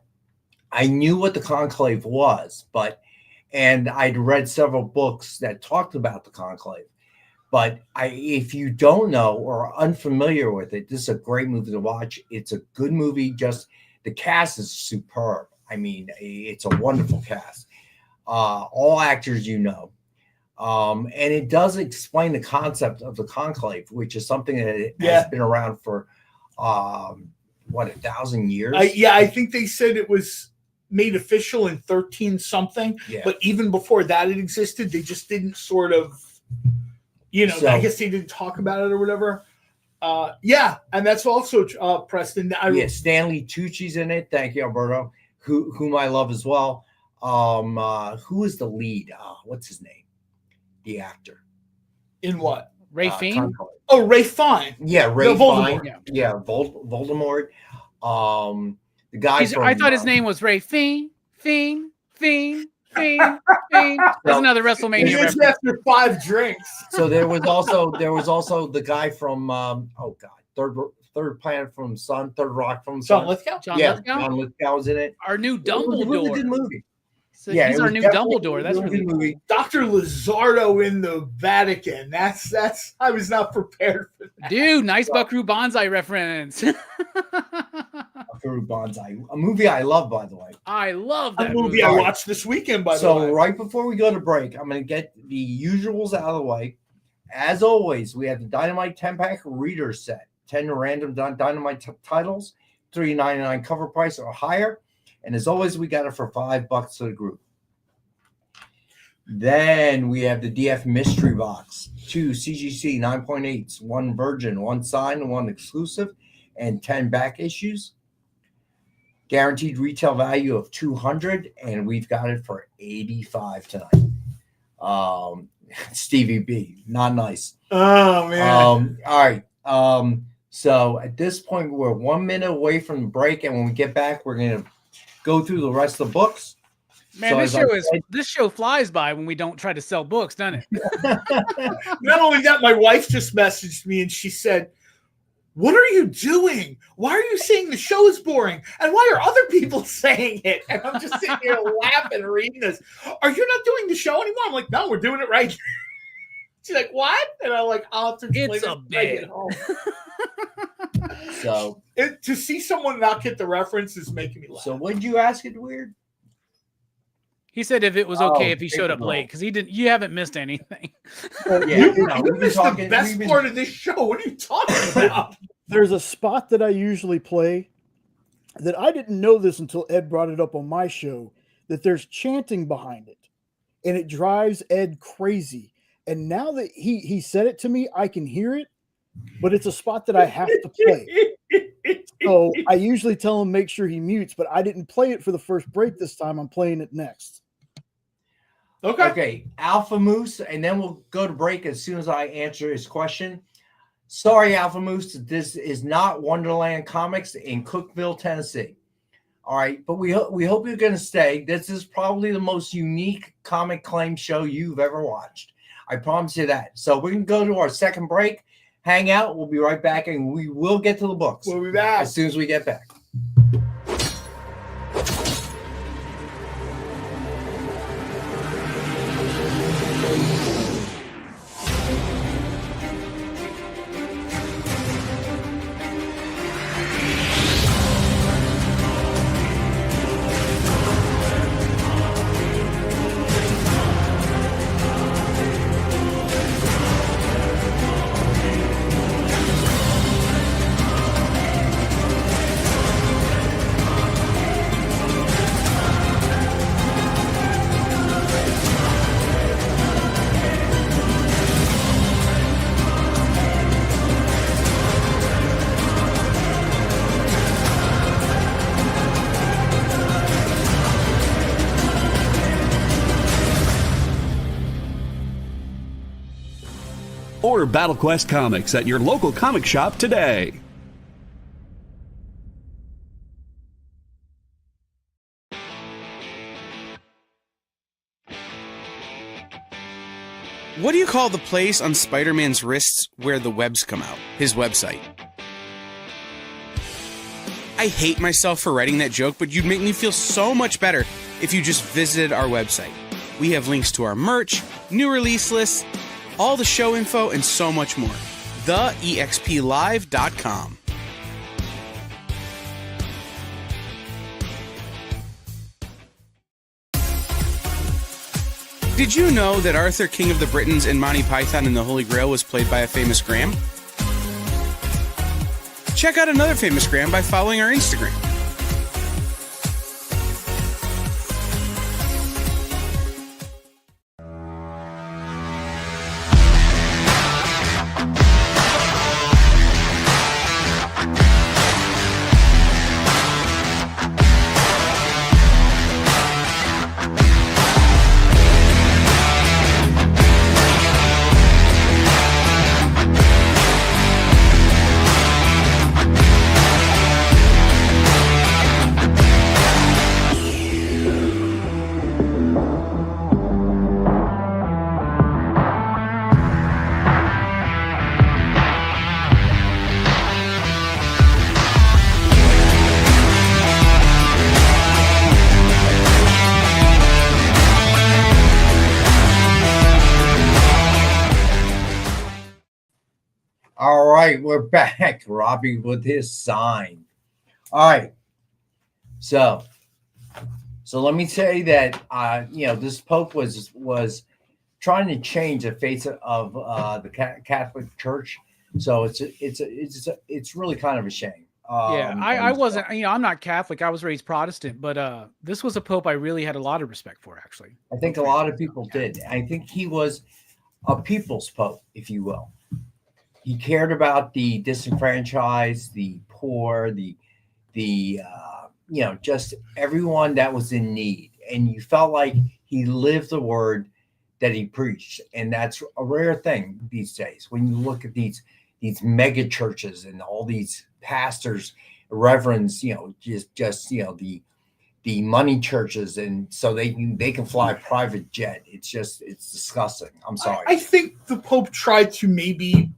I knew what the conclave was, and I'd read several books that talked about the conclave. But if you don't know or are unfamiliar with it, this is a great movie to watch. It's a good movie. Just the cast is superb. I mean, it's a wonderful cast. All actors, and it does explain the concept of the conclave, which is something that has been around for 1,000 years. I think they said it was made official in 13 something, but even before that it existed. They just didn't sort of, I guess they didn't talk about it or whatever. And that's also Preston. Stanley Tucci's in it. Thank you, Alberto, whom I love as well. Who is the lead? What's his name? The actor. In what? Ray Fiennes? Oh, Ray Fiennes. Yeah, Ray Fiennes. Yeah, Voldemort. The guy I thought his name was Ray Fiennes. That's another WrestleMania reference. After 5 drinks. So there was also the guy from Third Planet from Sun, Third Rock from Sun. John Lithgow? John Lithgow was in it. Our new Dumbledore. It was a really good movie. So he's our new Dumbledore. That's really good movie. Dr. Lizardo in the Vatican. That's I was not prepared for that. Dude, nice Buckaroo Banzai reference. Buckaroo Banzai, a movie I love, by the way. I love A that movie I All right. watched this weekend, by the So way. right before we go to break, I'm going to get the usuals out of the way. As always, we have the Dynamite 10-pack reader set, 10 random Dynamite titles, $3.99 cover price or higher. And as always, we got it for $5 to the group. Then we have the DF mystery box, 2 CGC 9.8s, 1 Virgin, 1 signed, 1 exclusive, and 10 back issues. Guaranteed retail value of $200, and we've got it for $85 tonight. Stevie B, not nice. Oh man. All right. So at this point, we're 1 minute away from the break, and when we get back, we're gonna go through the rest of the books. Man, So this show flies by when we don't try to sell books, doesn't it? Not only that, my wife just messaged me and she said, "What are you doing? Why are you saying the show is boring? And why are other people saying it?" And I'm just sitting here laughing reading this. "Are you not doing the show anymore?" I'm like, "No, we're doing it right here." She's like, "What?" And I'm like, "I'll have to explain It's it a when I get bit. home." So To see someone not get the reference is making me laugh. So what did you ask it weird? He said if it was okay Oh, if he showed up paper late roll. because he didn't. You haven't missed anything. Yeah, You no, we've been missed talking. the best part of this show. What are you talking about? There's a spot that I usually play that I didn't know this until Ed brought it up on my show, that there's chanting behind it, and it drives Ed crazy. And now that he said it to me, I can hear it, but it's a spot that I have to play. So I usually tell him make sure he mutes, but I didn't play it for the first break this time. I'm playing it next. Okay, Alpha Moose, and then we'll go to break as soon as I answer his question. Sorry, Alpha Moose, this is not Wonderland Comics in Cookeville, Tennessee. All right, but we hope you're going to stay. This is probably the most unique comic claim show you've ever watched. I promise you that. So we're going to go to our second break, hang out. We'll be right back, and we will get to the books. We'll be back as soon as we get back. Order Battle Quest comics at your local comic shop today. What do you call the place on Spider-Man's wrists where the webs come out? His website. I hate myself for writing that joke, but you'd make me feel so much better if you just visited our website. We have links to our merch, new release lists, all the show info, and so much more. TheEXPLive.com. Did you know that Arthur, King of the Britons, in Monty Python and the Holy Grail was played by a famous Graham? Check out another famous Graham by following our Instagram. All right, we're back. Robbie with his sign. All right, So let me say that this Pope was trying to change the face of the Catholic Church. So it's really kind of a shame. I wasn't, I'm not Catholic. I was raised Protestant, but this was a Pope I really had a lot of respect for, actually. I think a lot of people did. I think he was a people's Pope, if you will. He cared about the disenfranchised, the poor, the just everyone that was in need. And you felt like he lived the word that he preached. And that's a rare thing these days. When you look at these mega churches and all these pastors, reverends, the money churches, and so they can fly private jet. It's disgusting. I'm sorry. I think the Pope tried to maybe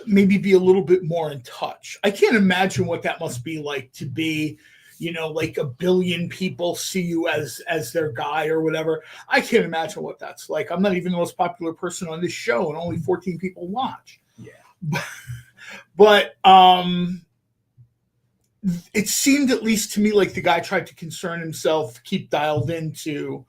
maybe be a little bit more in touch. I can't imagine what that must be like to be, like 1 billion people see you as their guy or whatever. I can't imagine what that's like. I'm not even the most popular person on this show, and only 14 people watch. Yeah. But it seemed, at least to me, like the guy tried to concern himself, keep dialed into,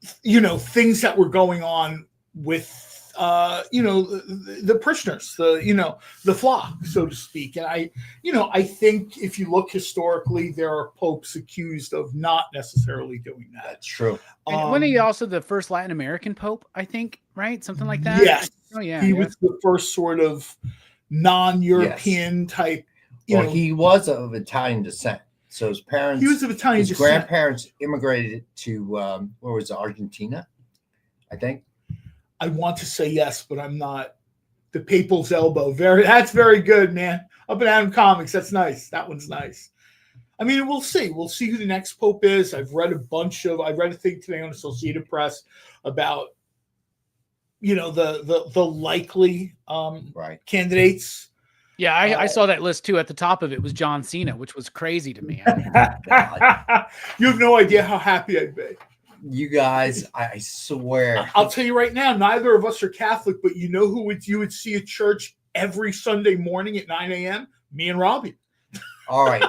things that were going on with, the parishioners, the flock, so to speak. And I think if you look historically, there are popes accused of not necessarily doing that. That's true. And wasn't he also the first Latin American Pope, I think, right? Something like that? Yes. Oh, yeah. He was the first sort of non-European type. He was of Italian descent. So his parents, he was of Italian descent. Grandparents immigrated to where was it, Argentina, I think. I want to say yes, but I'm not. The Papal's Elbow. That's very good, man. Up in Adam Comics. That's nice. That one's nice. I mean, we'll see. We'll see who the next Pope is. I've read a thing today on Associated Press about, the likely candidates. Yeah, I saw that list too. At the top of it was John Cena, which was crazy to me. You have no idea how happy I'd be. You guys, I swear. I'll tell you right now, neither of us are Catholic, but you know who you would see at church every Sunday morning at 9 a.m.? Me and Robbie. All right,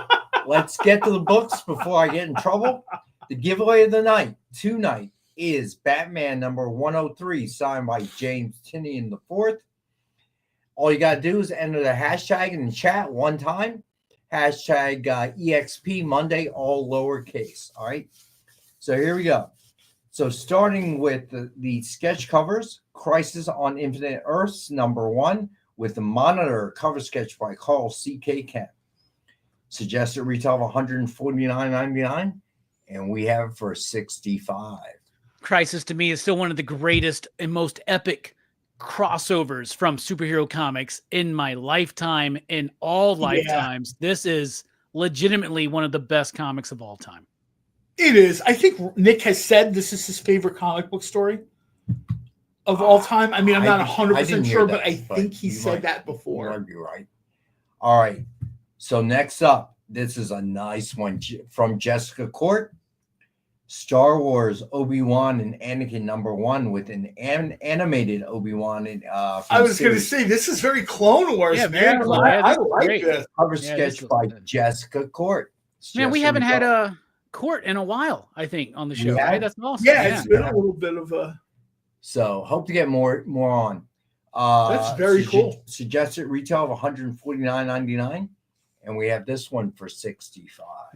let's get to the books before I get in trouble. The giveaway of the night, tonight, is Batman number 103, signed by James Tinian IV. All you got to do is enter the hashtag in the chat one time. Hashtag EXP Monday, all lowercase. All right. So here we go. So starting with the sketch covers, Crisis on Infinite Earths, number 1, with the Monitor cover sketch by Carl C.K. Kemp. Suggested retail of $149.99, and we have it for $65. Crisis to me is still one of the greatest and most epic crossovers from superhero comics in my lifetime, in all lifetimes. Yeah. This is legitimately one of the best comics of all time. It is. I think Nick has said this is his favorite comic book story of all time. I mean, I'm not 100% sure, but I think he said that before. You might be right. All right. So next up, this is a nice one from Jessica Court. Star Wars Obi-Wan and Anakin number 1 with an animated Obi-Wan. I was going to say, this is very Clone Wars, man. I like this. Cover sketch by Jessica Court. Man, we haven't had a Court in a while, I think, on the show. Yeah. Right? That's awesome. Yeah, it's been a little bit of a. So hope to get more on. That's very cool. Suggested retail of $149.99, and we have this one for $65.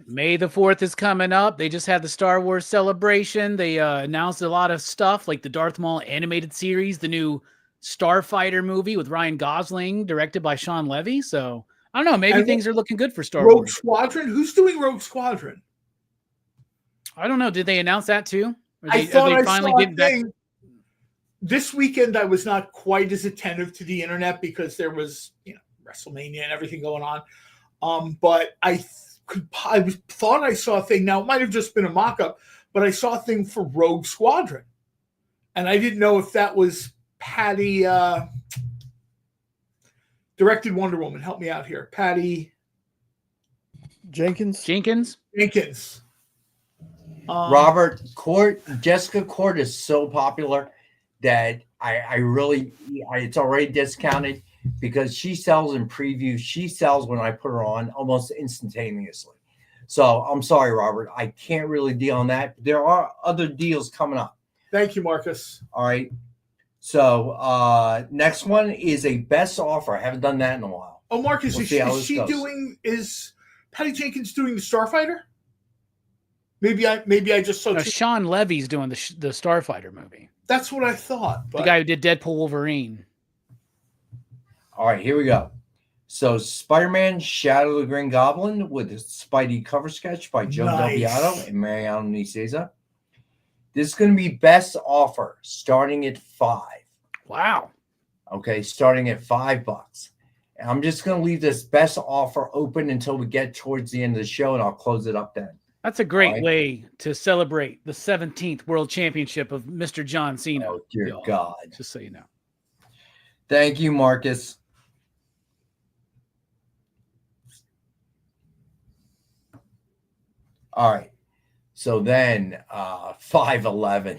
May the 4th is coming up. They just had the Star Wars celebration. They announced a lot of stuff like the Darth Maul animated series, the new Starfighter movie with Ryan Gosling, directed by Sean Levy. So I don't know. Maybe things are looking good for Star Wars. Rogue Squadron. Who's doing Rogue Squadron? I don't know. Did they announce that too? I thought I finally saw a thing. This weekend, I was not quite as attentive to the internet because there was, WrestleMania and everything going on. But I thought I saw a thing. Now, it might have just been a mock-up, but I saw a thing for Rogue Squadron. And I didn't know if that was Patty directed Wonder Woman. Help me out here. Patty Jenkins. Robert Court, Jessica Court is so popular that I really, it's already discounted. because she sells in previews. She sells when I put her on almost instantaneously. So I'm sorry, Robert. I can't really deal on that. There are other deals coming up. Thank you, Marcus. All right. So next one is a best offer. I haven't done that in a while. Oh, Marcus, We'll is see how she, this is she goes. doing? Is Patty Jenkins doing the Starfighter? Maybe I just saw. No, Sean Levy's doing the Starfighter movie. That's what I thought. But The guy who did Deadpool Wolverine. All right, here we go. So Spider-Man Shadow of the Green Goblin with a Spidey cover sketch by Joe Nice. Delpiato and Mariano Nicieza. This is going to be best offer starting at $5. Wow. Okay, starting at $5. And I'm just going to leave this best offer open until we get towards the end of the show, and I'll close it up then. That's a great Right. way to celebrate the 17th World Championship of Mr. John Cena. Oh, dear y'all. God. Just so you know. Thank you, Marcus. All right. So then 511.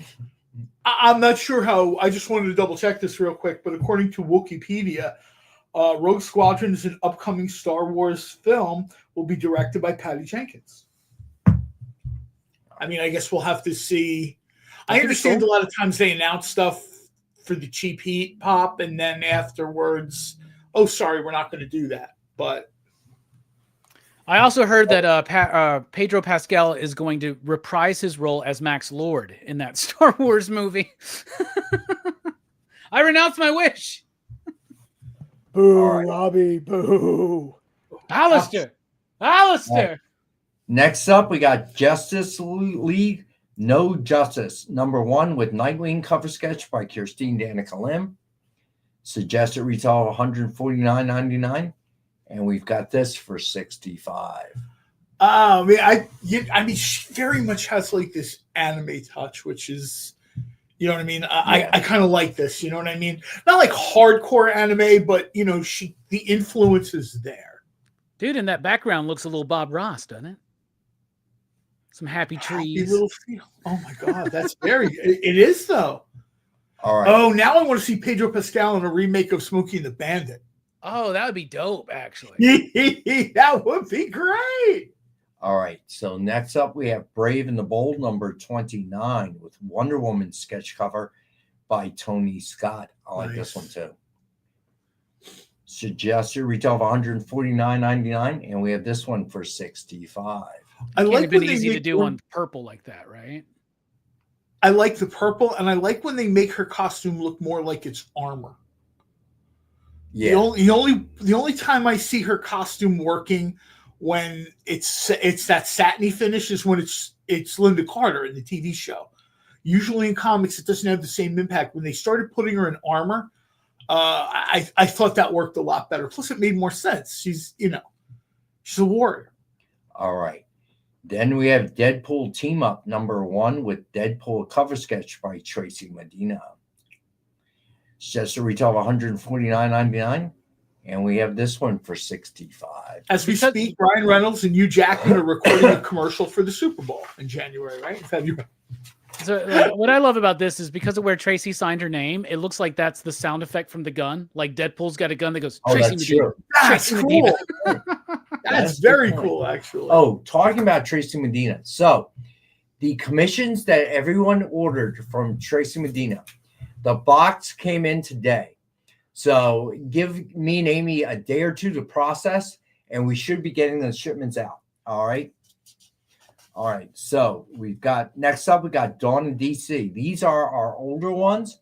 I'm not sure how. I just wanted to double check this real quick. But according to Wikipedia, Rogue Squadron is an upcoming Star Wars film. Will be directed by Patty Jenkins. I mean, I guess we'll have to see. I understand a lot of times they announce stuff for the cheap heat pop, and then afterwards, oh, sorry, we're not going to do that. But I also heard that Pedro Pascal is going to reprise his role as Max Lord in that Star Wars movie. I renounce my wish. Boo, All right. Robbie, boo. Alistair. Next up, we got Justice League No Justice, #1 with Nightwing cover sketch by Kirstine Danica Lim. Suggested retail of $149.99. And we've got this for $65. I mean, she very much has like this anime touch, which is, you know what I mean. I kind of like this. You know what I mean. Not like hardcore anime, but you know, the influence is there. Dude, in that background looks a little Bob Ross, doesn't it? Some happy trees. Happy little feel. Oh my God, that's very. It is though. All right. Oh, now I want to see Pedro Pascal in a remake of Smokey and the Bandit. Oh, that would be dope, actually. That would be great. All right. So next up, we have Brave and the Bold #29 with Wonder Woman sketch cover by Tony Scott. I like this one too. Suggested retail of $149.99, and we have this one for $65. I Can't like have been when they easy to make do on purple like that, right? I like the purple, and I like when they make her costume look more like it's armor. Yeah. The only time I see her costume working when it's that satiny finish is when it's Linda Carter in the TV show. Usually in comics, it doesn't have the same impact. When they started putting her in armor, I thought that worked a lot better. Plus, it made more sense. She's a warrior. All right. Then we have Deadpool Team Up #1 with Deadpool cover sketch by Tracy Medina. Suggested retail of $149.99, and we have this one for $65. As we speak, Ryan Reynolds and Hugh Jackman are recording a commercial for the Super Bowl in January, right? In February. So what I love about this is because of where Tracy signed her name, it looks like that's the sound effect from the gun. Like Deadpool's got a gun that goes, Tracy that's Medina. true. That's Tracy cool. Medina. That's very cool, actually. Oh, talking about Tracy Medina. So the commissions that everyone ordered from Tracy Medina, the box came in today. So give me and Amy a day or two to process, and we should be getting the shipments out. All right. All right. So next up, we got Dawn and DC. These are our older ones,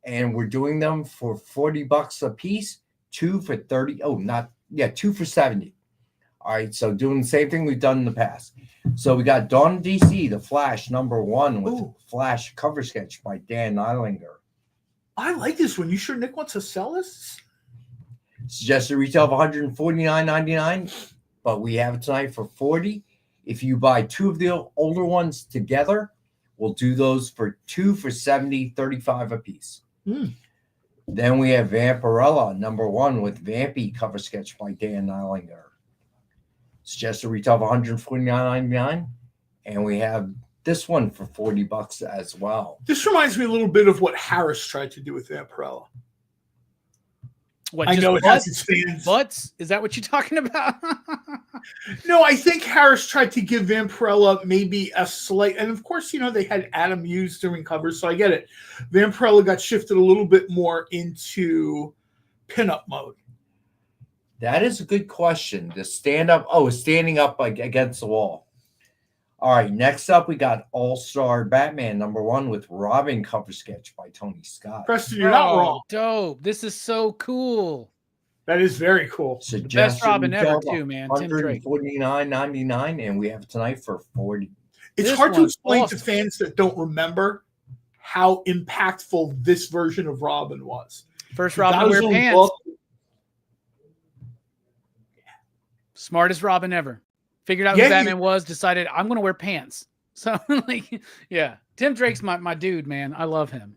and we're doing them for $40 a piece, 2 for 30. Oh, 2 for 70. All right. So doing the same thing we've done in the past. So we got Dawn and DC, the Flash #1 with Flash cover sketch by Dan Eilinger. I like this one. You sure Nick wants to sell this? Suggested retail of $149.99, but we have it tonight for $40. If you buy 2 of the older ones together, we'll do those for 2 for $70, $35 a piece. Then we have Vampirella #1 with Vampy cover sketch by Dan Eilinger. Suggested retail of $149.99, and we have this one for $40 as well. This reminds me a little bit of what Harris tried to do with Vampirella. What, I just know it has its fans. butts? Is that what you're talking about? No, I think Harris tried to give Vampirella maybe a slight, and of course, they had Adam Hughes doing covers, so I get it. Vampirella got shifted a little bit more into pinup mode. That is a good question. Standing up like against the wall. All right, next up we got All-Star Batman #1 with Robin cover sketch by Tony Scott. Preston, you're not wrong. Dope. This is so cool. That is very cool. The best Robin ever, too, man. Tim Drake. $149.99, and we have tonight for $40. It's hard to explain to fans that don't remember how impactful this version of Robin was. First Robin to wear pants. Smartest Robin ever. Figured out who Batman was, decided I'm going to wear pants. So, Tim Drake's my dude, man. I love him.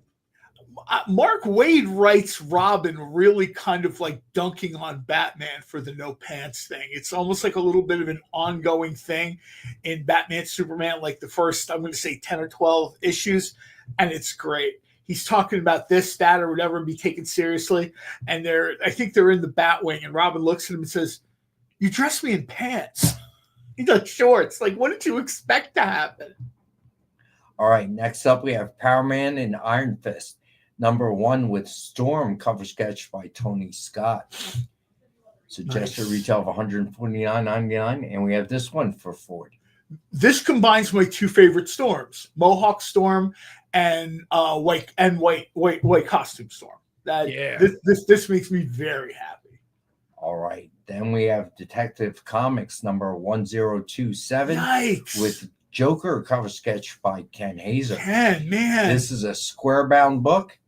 Mark Waid writes Robin really kind of like dunking on Batman for the no pants thing. It's almost like a little bit of an ongoing thing in Batman Superman, like the first, I'm going to say 10 or 12 issues, and it's great. He's talking about this, that, or whatever, and be taken seriously. And I think they're in the Batwing, and Robin looks at him and says, "You dressed me in pants." He does shorts. Like, what did you expect to happen? All right, next up we have Power Man and Iron Fist #1 with Storm cover sketch by Tony Scott. Suggested retail of $149.99, and we have this one for $40. This combines my two favorite Storms: Mohawk Storm and white costume Storm. This makes me very happy. All right. Then we have Detective Comics #1027 with Joker cover sketch by Ken Hazer. Man. This is a square bound book,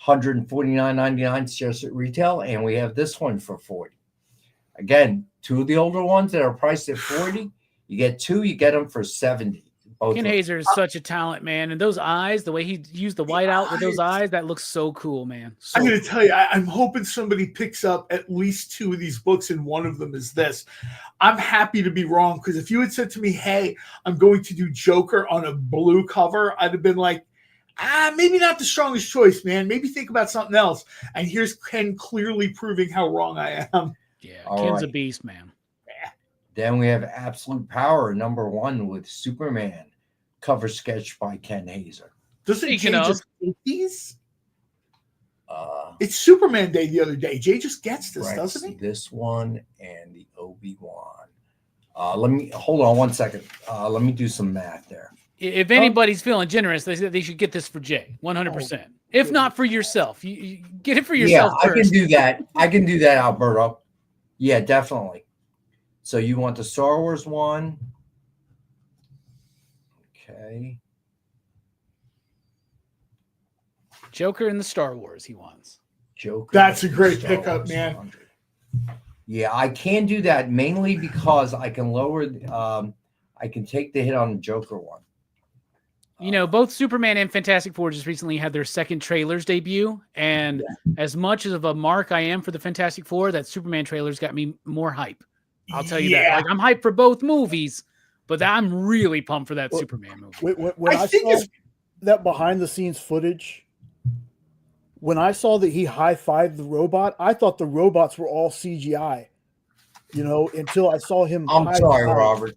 $149.99 suggested retail, and we have this one for $40. Again, two of the older ones that are priced at $40. You get two, you get them for $70. Ken Hazer is such a talent, man. And those eyes, the way he used the white out with those eyes, that looks so cool, man. I'm going to tell you, I'm hoping somebody picks up at least two of these books, and one of them is this. I'm happy to be wrong, because if you had said to me, hey, I'm going to do Joker on a blue cover, I'd have been like, maybe not the strongest choice, man. Maybe think about something else. And here's Ken clearly proving how wrong I am. Yeah, Ken's a beast, man. Then we have Absolute Power #1 with Superman cover sketch by Ken Hazer. Doesn't Jay just get these? It's Superman Day the other day. Jay just gets this, doesn't he? This one and the Obi-Wan. Let me hold on one second. Let me do some math there. If anybody's feeling generous, they should get this for Jay, 100%. If not for yourself, you get it for yourself. Yeah, first. I can do that, Alberto. Yeah, definitely. So you want the Star Wars one? Okay. Joker and the Star Wars he wants. Joker. That's a great pickup, man. 100. Yeah, I can do that mainly because I can lower. I can take the hit on the Joker one. Both Superman and Fantastic Four just recently had their second trailers debut, and as much of a mark I am for the Fantastic Four, that Superman trailers got me more hype. I'll tell you that. Like, I'm hyped for both movies, but I'm really pumped for that Superman movie. When I saw that behind-the-scenes footage, when I saw that he high-fived the robot, I thought the robots were all CGI. Until I saw him. I'm sorry, Robert.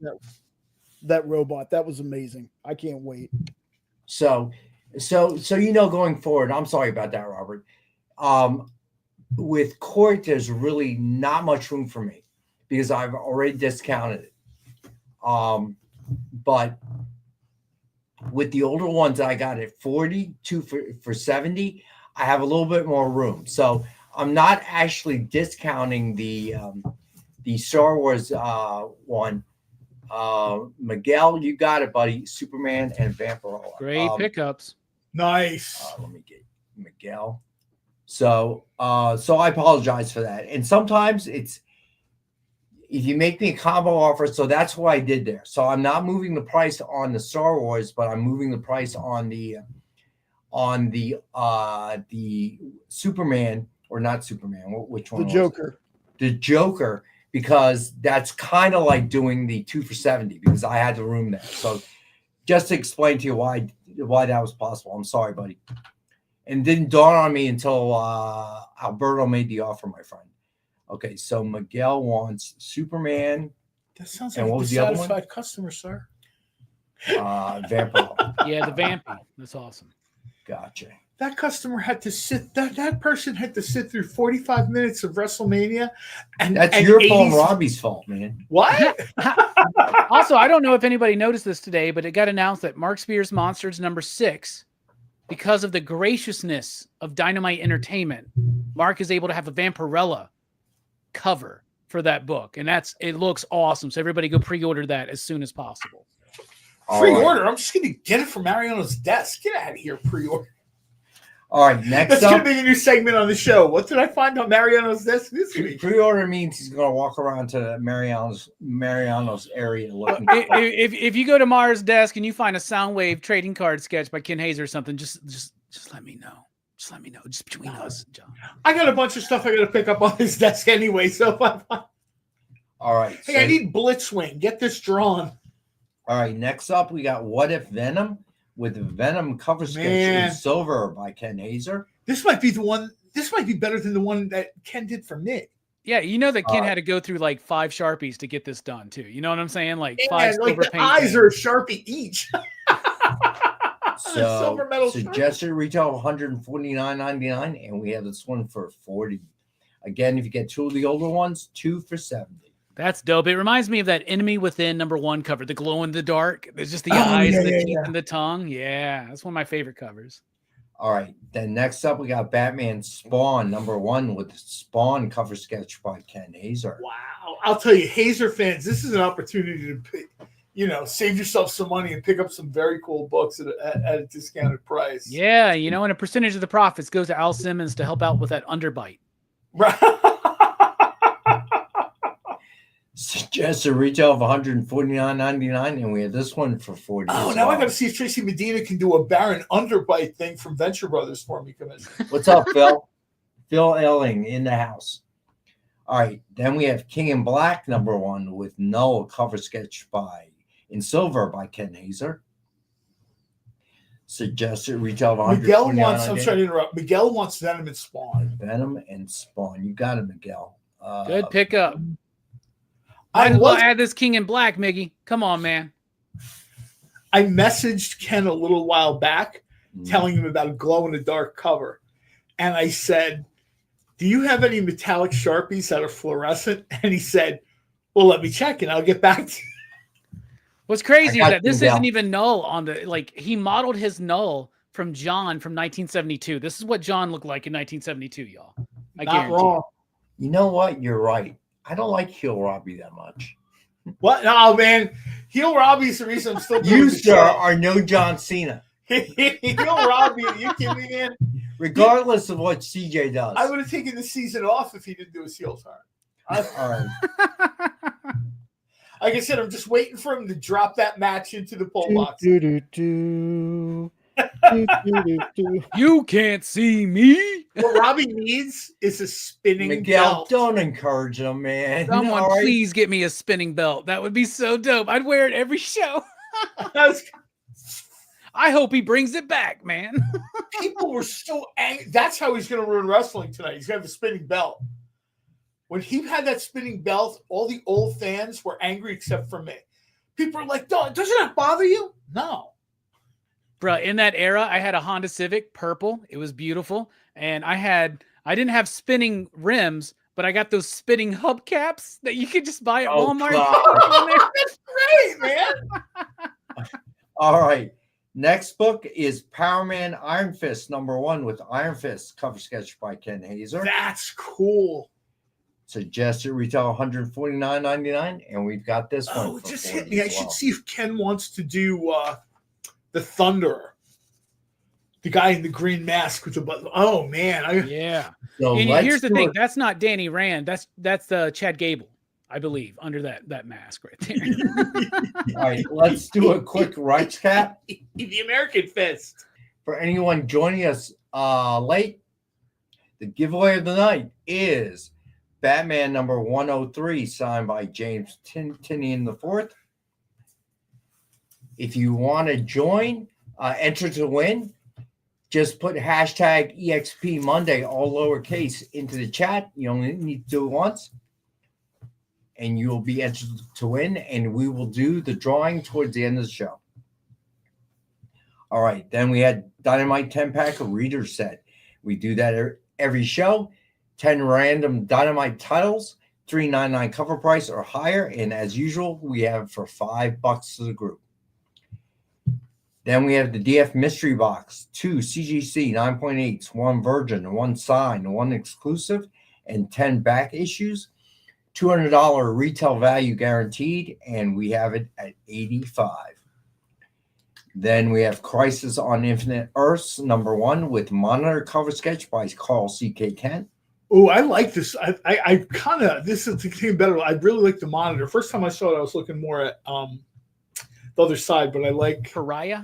That robot, that was amazing. I can't wait. So going forward, I'm sorry about that, Robert. With Court, there's really not much room for me because I've already discounted it. But with the older ones I got at 40, two for 70, I have a little bit more room. So I'm not actually discounting the Star Wars one. Miguel, you got it, buddy. Superman and Vampirella. Great pickups. Nice. Let me get Miguel. So I apologize for that. And sometimes if you make me a combo offer, so that's what I did there. So I'm not moving the price on the Star Wars, but I'm moving the price on the Superman, or not Superman. Which one? The Joker. The Joker, because that's kind of like doing the 2 for $70 because I had the room there. So just to explain to you why that was possible. I'm sorry, buddy. And didn't dawn on me until Alberto made the offer, my friend. Okay, so Miguel wants Superman. That sounds And like what a was the other one? dissatisfied customer, sir. Vampire. Yeah, the Vampy. That's awesome. Gotcha. That customer had to sit. That person had to sit through 45 minutes of WrestleMania, and That's and your fault, 80s Robbie's fault, man. What? Also, I don't know if anybody noticed this today, but it got announced that Mark Spears Monsters #6, because of the graciousness of Dynamite Entertainment, Mark is able to have a Vampirella cover for that book, and it looks awesome. So everybody go pre-order that as soon as possible. Pre-order? I'm just going to get it from Mariano's desk. Get out of here, pre-order. All right, next That's up. going to be a new segment on the show. What did I find on Mariano's desk this week? Pre-order means he's going to walk around to Mariano's area looking. If you go to Mara's desk and you find a Soundwave trading card sketch by Ken Hayes or something, just let me know. Just let me know. Just between us, John. I got a bunch of stuff I got to pick up on his desk anyway. So if all right. Hey, I need Blitzwing. Get this drawn. All right. Next up, we got What If Venom with Venom cover sketch in silver by Ken Hazer. This might be the one. This might be better than the one that Ken did for me. Yeah, you know that Ken had to go through like 5 Sharpies to get this done too. You know what I'm saying? Like 5 like silver the paint eyes pens. are a Sharpie each. So silver metal suggested retail of $149.99, and we have this one for $40. Again, if you get 2 of the older ones, 2 for $70. That's dope. It reminds me of that Enemy Within #1 cover, the glow in the dark. There's just the eyes, and the teeth, and the tongue. Yeah, that's one of my favorite covers. All right. Then next up, we got Batman Spawn #1 with Spawn cover sketch by Ken Hazer. Wow. I'll tell you, Hazer fans, this is an opportunity to save yourself some money and pick up some very cool books at a discounted price. Yeah, and a percentage of the profits goes to Al Simmons to help out with that underbite. Right. Suggested retail of $149.99, and we have this one for $40. Oh, now I got to see if Tracy Medina can do a Baron Underbite thing from Venture Brothers for me, Commissioner. What's up, Phil? Phil Elling in the house. All right, then we have King in Black #1 with Null cover sketch in silver by Ken Hazer. Suggested retail of $149. Miguel wants. I'm sorry to interrupt. Miguel wants Venom and Spawn. Venom and Spawn. You got it, Miguel. Good pickup. I Might as well add this King in Black, Miggy. Come on, man. I messaged Ken a little while back telling him about a glow-in-the-dark cover. And I said, do you have any metallic Sharpies that are fluorescent? And he said, well, let me check and I'll get back to you. What's crazy is that this isn't even Null on he modeled his Null from John from 1972. This is what John looked like in 1972, y'all. I guarantee. Wrong. You know what? You're right. I don't like Heel Robbie that much. What? No, man. Heel Robbie's the reason I'm still doing You, the sir, show. are no John Cena. Heel Robbie, are you kidding me, man? Regardless of what CJ does. I would have taken the season off if he didn't do his heel turn. All right. Like I said, I'm just waiting for him to drop that match into the pole box. You can't see me. What Robbie needs is a spinning Miguel, belt. don't encourage him, man. Someone All right? please get me a spinning belt. That would be so dope. I'd wear it every show. I hope he brings it back, man. People were so angry. That's how he's going to ruin wrestling tonight. He's going to have a spinning belt. When he had that spinning belt, all the old fans were angry except for me. People are like, doesn't that bother you? No. Bro, in that era, I had a Honda Civic purple. It was beautiful. And I didn't have spinning rims, but I got those spinning hubcaps that you could just buy at Walmart. That's great, man. All right. Next book is Power Man Iron Fist #1 with Iron Fist cover sketch by Ken Hazer. That's cool. Suggested retail $149.99, and we've got this one. Oh, it just hit me. I should see if Ken wants to do the Thunderer, the guy in the green mask with the button. Oh man, yeah. So and here's the thing: that's not Danny Rand. That's Chad Gable, I believe, under that mask right there. All right, let's do a quick rights cap. The American Fist. For anyone joining us late, the giveaway of the night is Batman #103, signed by James Tinian IV. If you want to join, enter to win, just put hashtag EXP Monday, all lowercase, into the chat. You only need to do it once. And you will be entered to win. And we will do the drawing towards the end of the show. All right. Then we had Dynamite 10-pack reader set. We do that every show. 10 random Dynamite titles, $3.99 cover price or higher. And as usual, we have for $5 to the group. Then we have the DF Mystery Box, 2 CGC 9.8s, 1 Virgin, 1 Sign, 1 Exclusive, and 10 back issues. $200 retail value guaranteed, and we have it at $85. Then we have Crisis on Infinite Earths, #1, with monitor cover sketch by Carl C.K. Kent. Oh, I like this. I kind of, this is getting better. I really like the monitor. First time I saw it, I was looking more at the other side, but I like Pariah.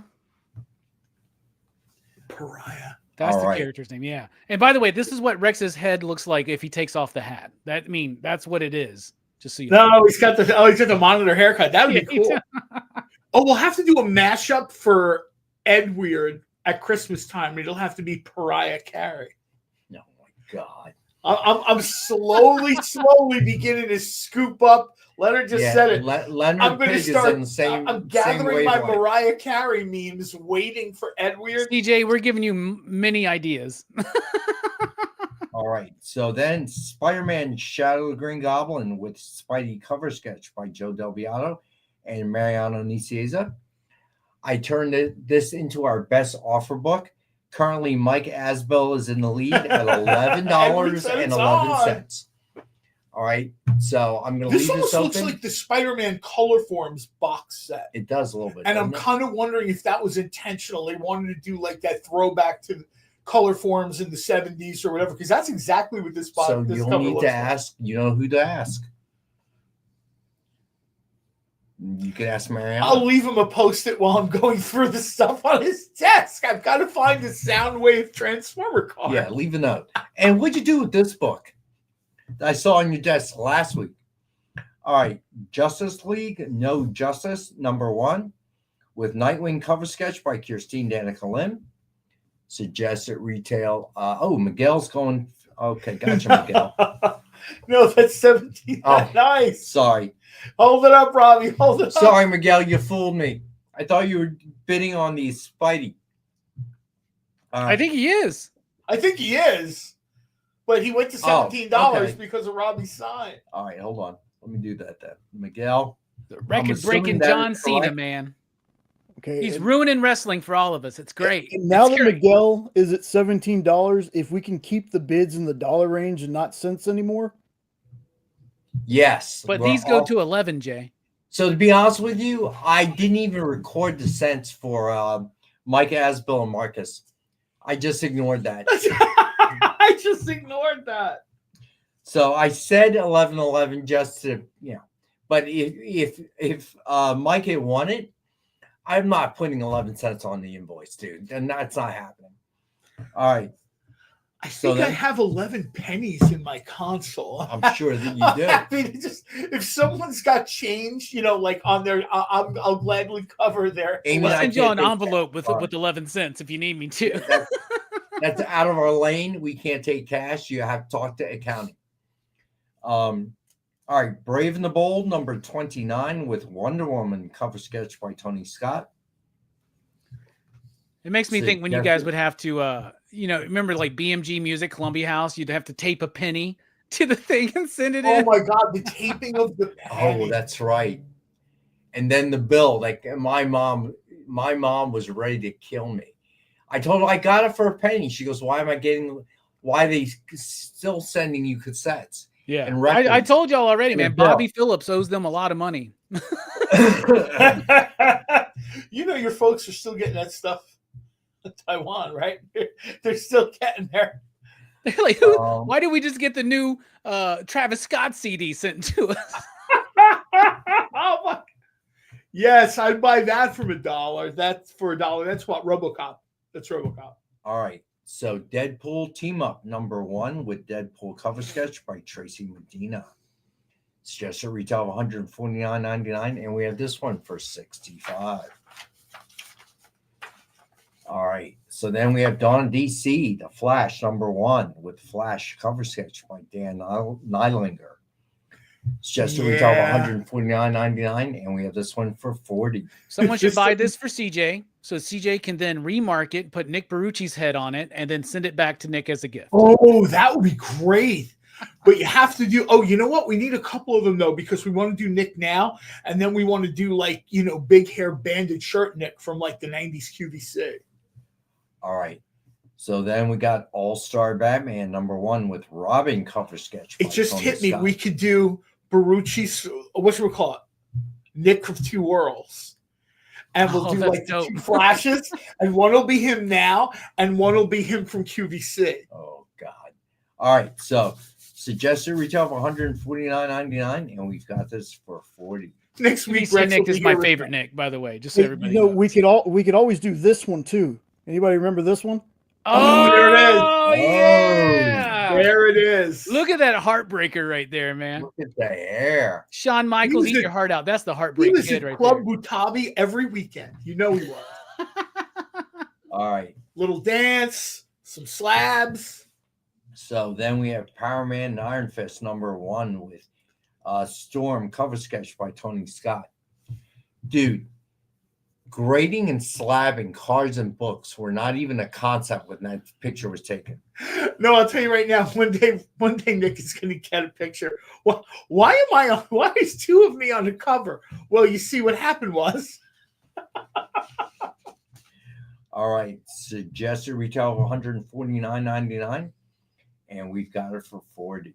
That's All the right. character's name, yeah. And by the way, this is what Rex's head looks like if he takes off the hat. That's what it is. Just so you know. No, he's got the monitor haircut. That would be cool. Oh, we'll have to do a mashup for Ed Weird at Christmas time. It'll have to be Pariah Carey. Oh my God. I'm slowly beginning to scoop up. Leonard just said it. Leonard I'm going to Pidge is start. on the same. I'm gathering my wavelength. Mariah Carey memes, waiting for Ed Weird. CJ, we're giving you many ideas. All right. So then Spider-Man Shadow of the Green Goblin with Spidey cover sketch by Joe Del Beato and Mariano Nicieza. I turned this into our best offer book. Currently, Mike Asbell is in the lead at $11.11. All right. So I'm going to leave this almost open. looks like the Spider-Man Color Forms box set. It does a little bit. And I'm kind of wondering if that was intentional. They wanted to do like that throwback to Color Forms in the 70s or whatever, because that's exactly what this box. So this you'll cover need looks to like. ask. You know who to ask. You can ask Mariana. I'll leave him a post-it while I'm going through the stuff on his desk. I've got to find the Soundwave Transformer card. Yeah, leave a note. And what'd you do with this book that I saw on your desk last week? All right, Justice League, No Justice, #1, with Nightwing cover sketch by Kirstine Danica Lim. Suggested retail. Miguel's going. Okay, gotcha, Miguel. No, that's 17. Oh, nice. Sorry. Hold it up, Robbie. Hold it up. Sorry, Miguel, you fooled me. I thought you were bidding on the Spidey. I think he is. I think he is. But he went to $17 okay. because of Robbie's sign. All right, hold on. Let me do that then. Miguel. The record-breaking John Cena, man. Okay. He's ruining wrestling for all of us. It's great. And now It's that great. Miguel is at $17, if we can keep the bids in the dollar range and not cents anymore. Yes. But we're these go all- to 11, Jay. So to be honest with you, I didn't even record the cents for Mike Asbell and Marcus. I just ignored that. I just ignored that. So I said 11.11 just to, But if Mike had won it, I'm not putting 11 cents on the invoice, dude. And that's not happening. All right. I think I have 11 pennies in my console. I'm sure that you do. I mean, just if someone's got change, like on their, I'll gladly cover their. Amy, I'll I send you an can't take envelope cash. with 11 cents if you need me to. That's out of our lane. We can't take cash. You have to talk to accounting. All right, Brave and the Bold, #29, with Wonder Woman cover sketch by Tony Scott. It makes me think when you guys would have to, remember like BMG Music, Columbia House, you'd have to tape a penny to the thing and send it in. Oh my God, the taping of the penny. Oh, that's right. And then the bill, like my mom was ready to kill me. I told her I got it for a penny. She goes, why are they still sending you cassettes? Yeah. And I told y'all already, man, bill. Bobby Phillips owes them a lot of money. Your folks are still getting that stuff in Taiwan, right? They're still getting there. They're like, why did we just get the new Travis Scott CD sent to us? Oh my. Yes, I'd buy that from $1. That's for $1. That's what RoboCop. That's RoboCop. All right. So Deadpool Team Up #1 with Deadpool cover sketch by Tracy Medina. It's just a retail of $149.99, and we have this one for $65. All right. So then we have Dawn of DC, The Flash, #1, with Flash cover sketch by Dan Nylinger. It's just a retail of $149.99, and we have this one for $40. Someone should buy this for CJ, so CJ can then remark it, put Nick Barucci's head on it, and then send it back to Nick as a gift. Oh, that would be great. But you have to do, oh, you know what? We need a couple of them, though, because we want to do Nick now, and then we want to do, like, you know, big hair banded shirt Nick from, like, the 90s QVC. All right. So then we got All-Star Batman #1 with Robin cover sketch. It just hit me. We could do Barucci's, what should we call it? Nick of Two Worlds. And we'll do like the 2 flashes, and one will be him now, and one will be him from QVC. Oh, God. All right. So suggested retail of $149.99, and we've got this for $40. Next week, Nick is my favorite Nick, by the way, just so everybody knows. We could always do this one too. Anybody remember this one? Oh, there it is. Oh, yeah. There it is. Look at that heartbreaker right there, man. Look at the hair. Shawn Michaels, eat your heart out. That's the heartbreak kid right Club there. Butabi every weekend. You know he was. All right. Little dance, some slabs. So then we have Power Man and Iron Fist #1 with Storm cover sketch by Tony Scott. Dude, grading and slabbing cards and books were not even a concept when that picture was taken. No, I'll tell you right now. One day Nick is going to get a picture. Well, why is 2 of me on the cover? Well, you see, what happened was. All right, suggested retail of $149.99, and we've got it for $40.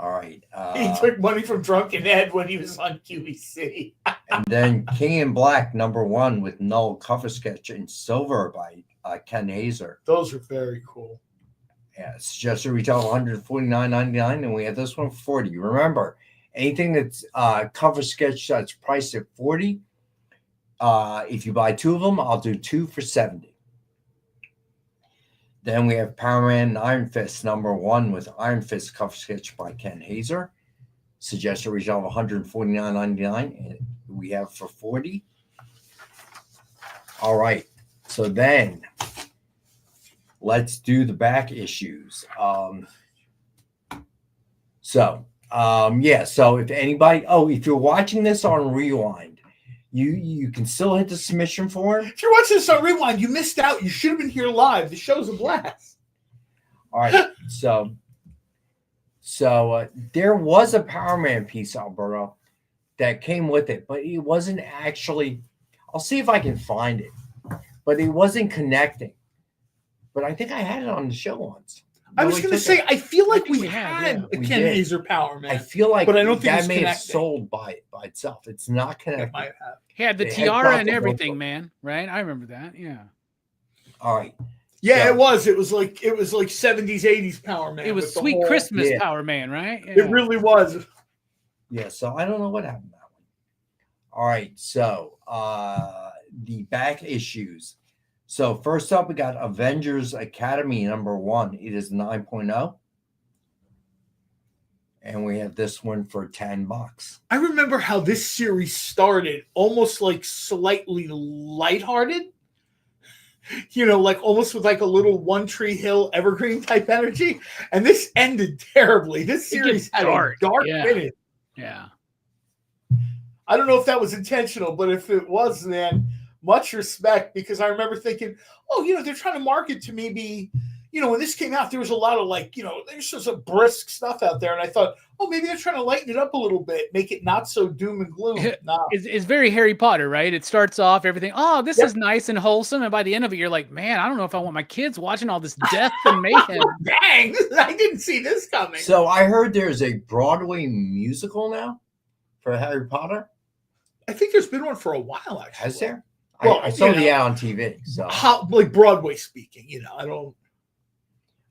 All right. He took money from Drunken Ed when he was on QVC. And then King in Black #1 with Null cover sketch in silver by Ken Hazer. Those are very cool. Yeah, suggested retail of $149.99, and we have this one for $40. Remember, anything that's cover sketch that's priced at $40, if you buy 2 of them, I'll do 2 for $70. Then we have Power Man and Iron Fist #1 with Iron Fist cover sketch by Ken Hazer. Suggested retail of $149.99, and we have for $40. All right. So then let's do the back issues. So if anybody, if you're watching this on Rewind, you can still hit the submission form. If you're watching this on Rewind, you missed out. You should have been here live. The show's a blast. All right. So there was a Power Man piece, Alberto, that came with it, but it wasn't actually, I'll see if I can find it, but it wasn't connecting. But I think I had it on the show once. I was going to say, I feel like we had a Ken Hazer Power Man. I feel like, but I don't think that may have sold by itself. It's not connected. He had the tiara and everything, man. Right? I remember that. Yeah. All right. Yeah, so, it was like 70s, 80s Power Man. It was Sweet Christmas Power Man, right? Yeah. It really was. Yeah. So I don't know what happened to that one. All right. So the back issues. So first up, we got Avengers Academy #1. It is 9.0. And we have this one for $10. I remember how this series started almost like slightly lighthearted. You know, like almost with like a little One Tree Hill evergreen type energy. And this ended terribly. This series had a dark finish. Yeah. I don't know if that was intentional, but if it was, then much respect, because I remember thinking, they're trying to market to maybe, when this came out, there was a lot of there's just some brisk stuff out there. And I thought, maybe they're trying to lighten it up a little bit, make it not so doom and gloom. Nah. It's very Harry Potter, right? It starts off everything, this is nice and wholesome. And by the end of it, you're like, man, I don't know if I want my kids watching all this death and mayhem. Dang, I didn't see this coming. So I heard there's a Broadway musical now for Harry Potter. I think there's been one for a while, actually. Has there? Well, I saw the ad on TV. So like Broadway speaking, I don't.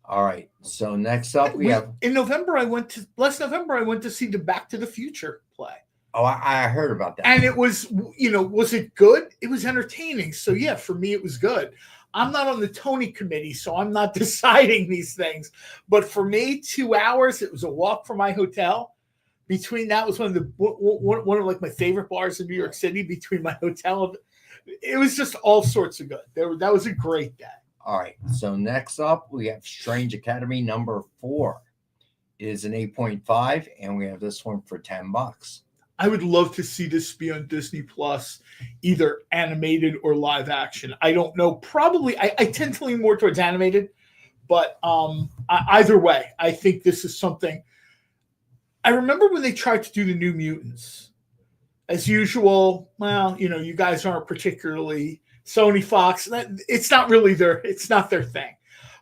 All right. So next up, we have in November. Last November, I went to see the Back to the Future play. Oh, I heard about that. And it was, was it good? It was entertaining. So yeah, for me, it was good. I'm not on the Tony committee, so I'm not deciding these things. But for me, 2 hours. It was a walk from my hotel. between that was one of like my favorite bars in New York City. Between my hotel, it was just all sorts of good. That was a great day. All right. So next up, we have Strange Academy number 4. It is an 8.5, and we have this one for $10. I would love to see this be on Disney Plus, either animated or live action. I don't know. Probably, I tend to lean more towards animated, but either way, I think this is something. I remember when they tried to do the New Mutants. As usual, well, you guys aren't particularly Sony, Fox. It's not really it's not their thing.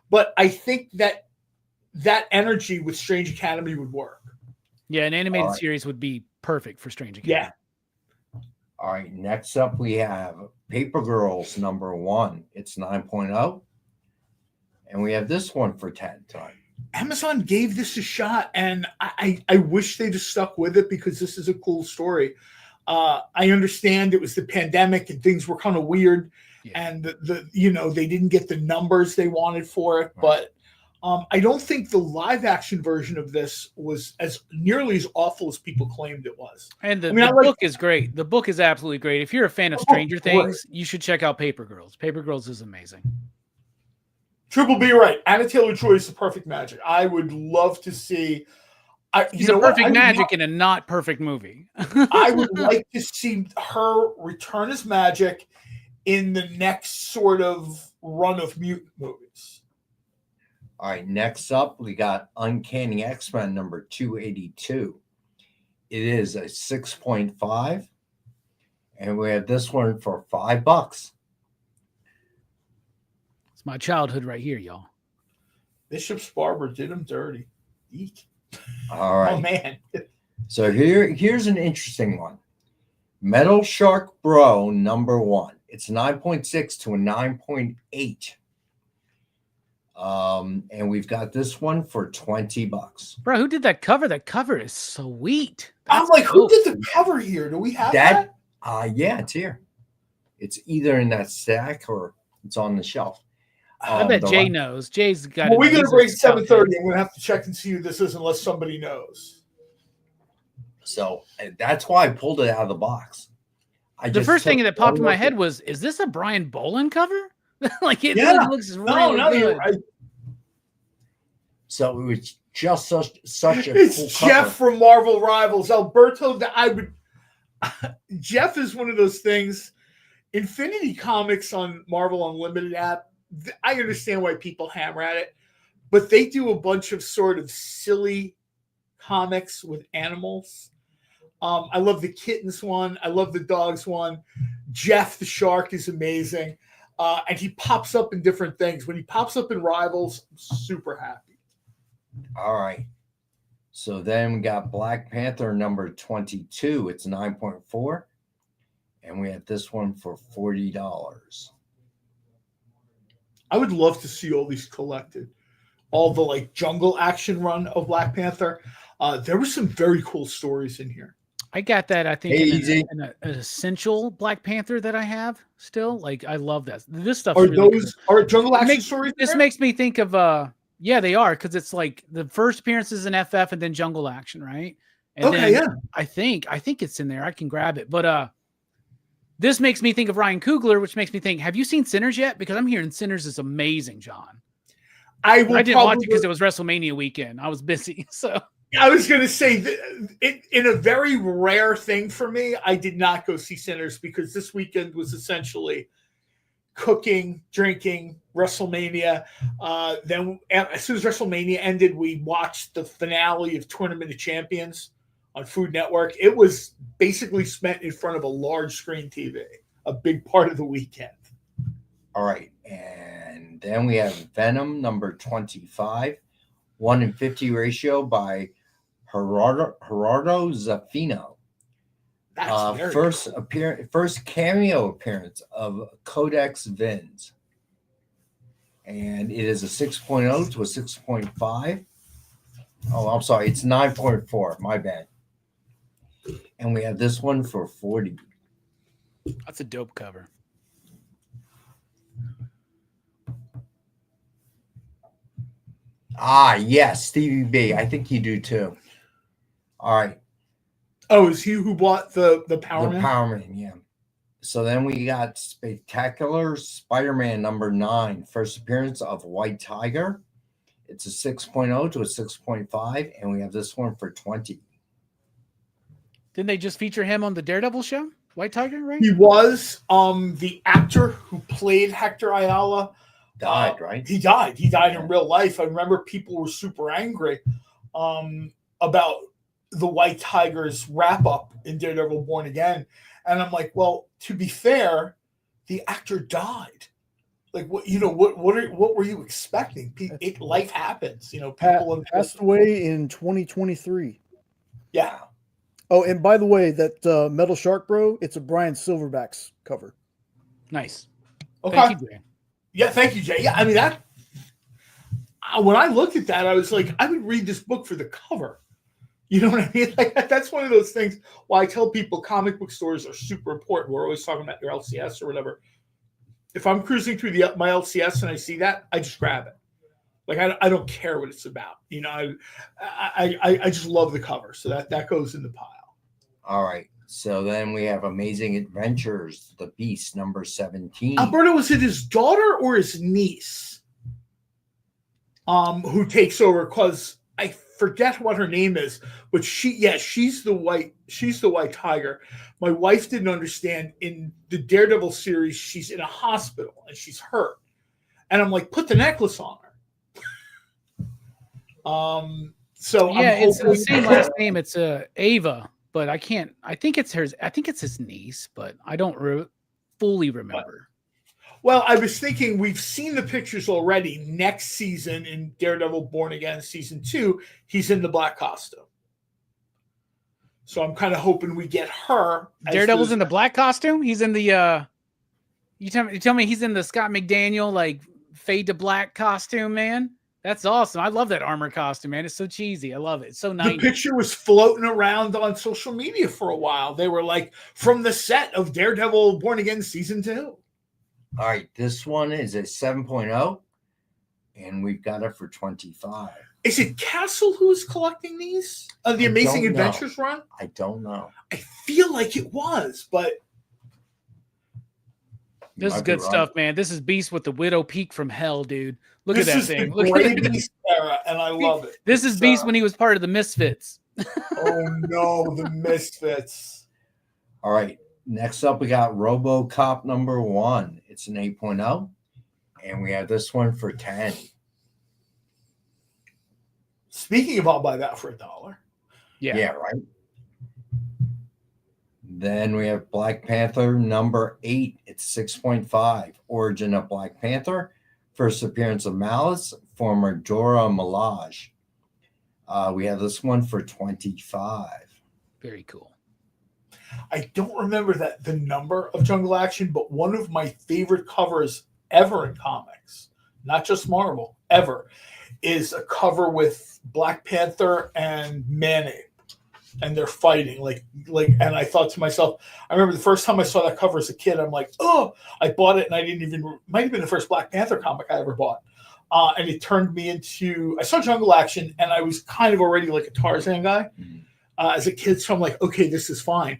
But I think that energy with Strange Academy would work. Yeah, an animated series would be perfect for Strange Academy. Yeah. All right. Next up, we have Paper Girls number 1. It's 9.0. And we have this one for 10 tonight. Amazon gave this a shot, and I wish they'd just stuck with it because this is a cool story. I understand it was the pandemic and things were kind of weird, and they didn't get the numbers they wanted for it. But I don't think the live action version of this was as nearly as awful as people claimed it was. And the book is great. The book is absolutely great. If you're a fan of Stranger Things, you should check out Paper Girls. Paper Girls is amazing. Triple B, right. Anna Taylor-Joy is the perfect magic. I would love to see. She's a perfect magic in a not perfect movie. I would like to see her return as Magic in the next sort of run of mutant movies. All right, next up, we got Uncanny X-Men number 282. It is a 6.5, and we have this one for $5. It's my childhood right here, y'all. Bishop's Barber did him dirty. Eek. All right. Oh, man. So here's an interesting one. Metal Shark Bro number 1. It's 9.6 to a 9.8. And we've got this one for $20. Bro, who did that cover? That cover is sweet. I'm like, who did the cover here? Do we have that? Yeah, it's here. It's either in that stack or it's on the shelf. I bet Jay knows. Jay's got. Well, we're gonna break 7:30. I'm gonna have to check and see who this is unless somebody knows. So that's why I pulled it out of the box. The first thing that popped in my head was, "Is this a Brian Boland cover?" Like it really looks really good. You're right. So it was just such a It's cool Jeff cover. from Marvel Rivals. Alberto, Jeff is one of those things. Infinity Comics on Marvel Unlimited app. I understand why people hammer at it, but they do a bunch of sort of silly comics with animals. I love the kittens one. I love the dogs one. Jeff the shark is amazing. And he pops up in different things. When he pops up in Rivals, I'm super happy. All right. So then we got Black Panther number 22. It's 9.4. And we have this one for $40. I would love to see all these collected. All the like jungle action run of Black Panther. There were some very cool stories in here. I got that. I think in an essential Black Panther that I have still. Like I love that. This stuff are jungle action stories. This makes me think of yeah, they are because it's like the first appearances in FF and then jungle action, right? And I think it's in there. I can grab it, but this makes me think of Ryan Coogler, which makes me think, have you seen Sinners yet? Because I'm hearing Sinners is amazing, John. I didn't watch it because it was WrestleMania weekend. I was busy. So I was going to say, in a very rare thing for me, I did not go see Sinners because this weekend was essentially cooking, drinking, WrestleMania. Then as soon as WrestleMania ended, we watched the finale of Tournament of Champions on Food Network. It was basically spent in front of a large screen TV, a big part of the weekend. All right. And then we have Venom number 25, 1:50 ratio by Gerardo Zaffino. First cameo appearance of Codex Vins. And it is a 6.0 to a 6.5. Oh, I'm sorry. It's 9.4. My bad. And we have this one for $40. That's a dope cover. Ah, yes, Stevie B. I think you do too. All right. Oh, is he who bought the Power The Man? Power Man, yeah. So then we got Spectacular Spider-Man number 9, first appearance of White Tiger. It's a 6.0 to a 6.5, and we have this one for 20. Didn't they just feature him on the Daredevil show? White Tiger, right? He was the actor who played Hector Ayala. Died, right? He died. He died in real life. I remember people were super angry about the White Tiger's wrap up in Daredevil Born Again. And I'm like, well, to be fair, the actor died. Like, what were you expecting? Life happens, people passed away in 2023. Yeah. Oh, and by the way, that Metal Shark Bro, it's a Brian Silverback's cover. Nice. Okay. Thank you, Jay. Yeah, thank you, Jay. Yeah, I mean that. When I looked at that, I was like, I would read this book for the cover. You know what I mean? Like, that's one of those things why I tell people comic book stores are super important. We're always talking about your LCS or whatever. If I'm cruising through my LCS and I see that, I just grab it. Like, I don't care what it's about. I just love the cover. So that goes in the pile. All right. So then we have Amazing Adventures, The Beast, number 17. Alberto, was it his daughter or his niece who takes over? Because I forget what her name is, but she's the White Tiger. My wife didn't understand in the Daredevil series, she's in a hospital and she's hurt. And I'm like, put the necklace on her. So yeah, it's the same last name. It's Ava, but I think it's hers. I think it's his niece, but I don't fully remember. Well, I was thinking we've seen the pictures already. Next season in Daredevil Born Again season 2, he's in the black costume. So I'm kind of hoping we get her. Daredevil's in the black costume. He's in the. You tell me he's in the Scott McDaniel like fade to black costume, man. That's awesome. I love that armor costume, man. It's so cheesy. I love it. It's so nice. The picture was floating around on social media for a while. They were like from the set of Daredevil Born Again season 2. All right, this one is a 7.0, and we've got it for 25. Is it Castle who's collecting these? The Amazing Adventures run? I don't know. I feel like it was, but this is good stuff, man. This is Beast with the Widow Peak from hell, dude. Look at that thing. Look at Beast era, and I love it. This is Beast when he was part of the Misfits. Oh no, the Misfits. All right. Next up, we got RoboCop number 1. It's an 8.0, and we have this one for 10. Speaking of, I'll buy that for $1. Yeah, right. Then we have Black Panther number 8. It's 6.5. Origin of Black Panther. First appearance of Malice, former Dora Milaje. We have this one for 25. Very cool. I don't remember the number of Jungle Action, but one of my favorite covers ever in comics, not just Marvel, ever, is a cover with Black Panther and Man-Ape, and they're fighting and I thought to myself, I remember the first time I saw that cover as a kid, I'm like, oh, I bought it and I didn't even, might have been the first Black Panther comic I ever bought. And it turned me into, I saw Jungle Action and I was kind of already like a Tarzan guy as a kid. So I'm like, okay, this is fine.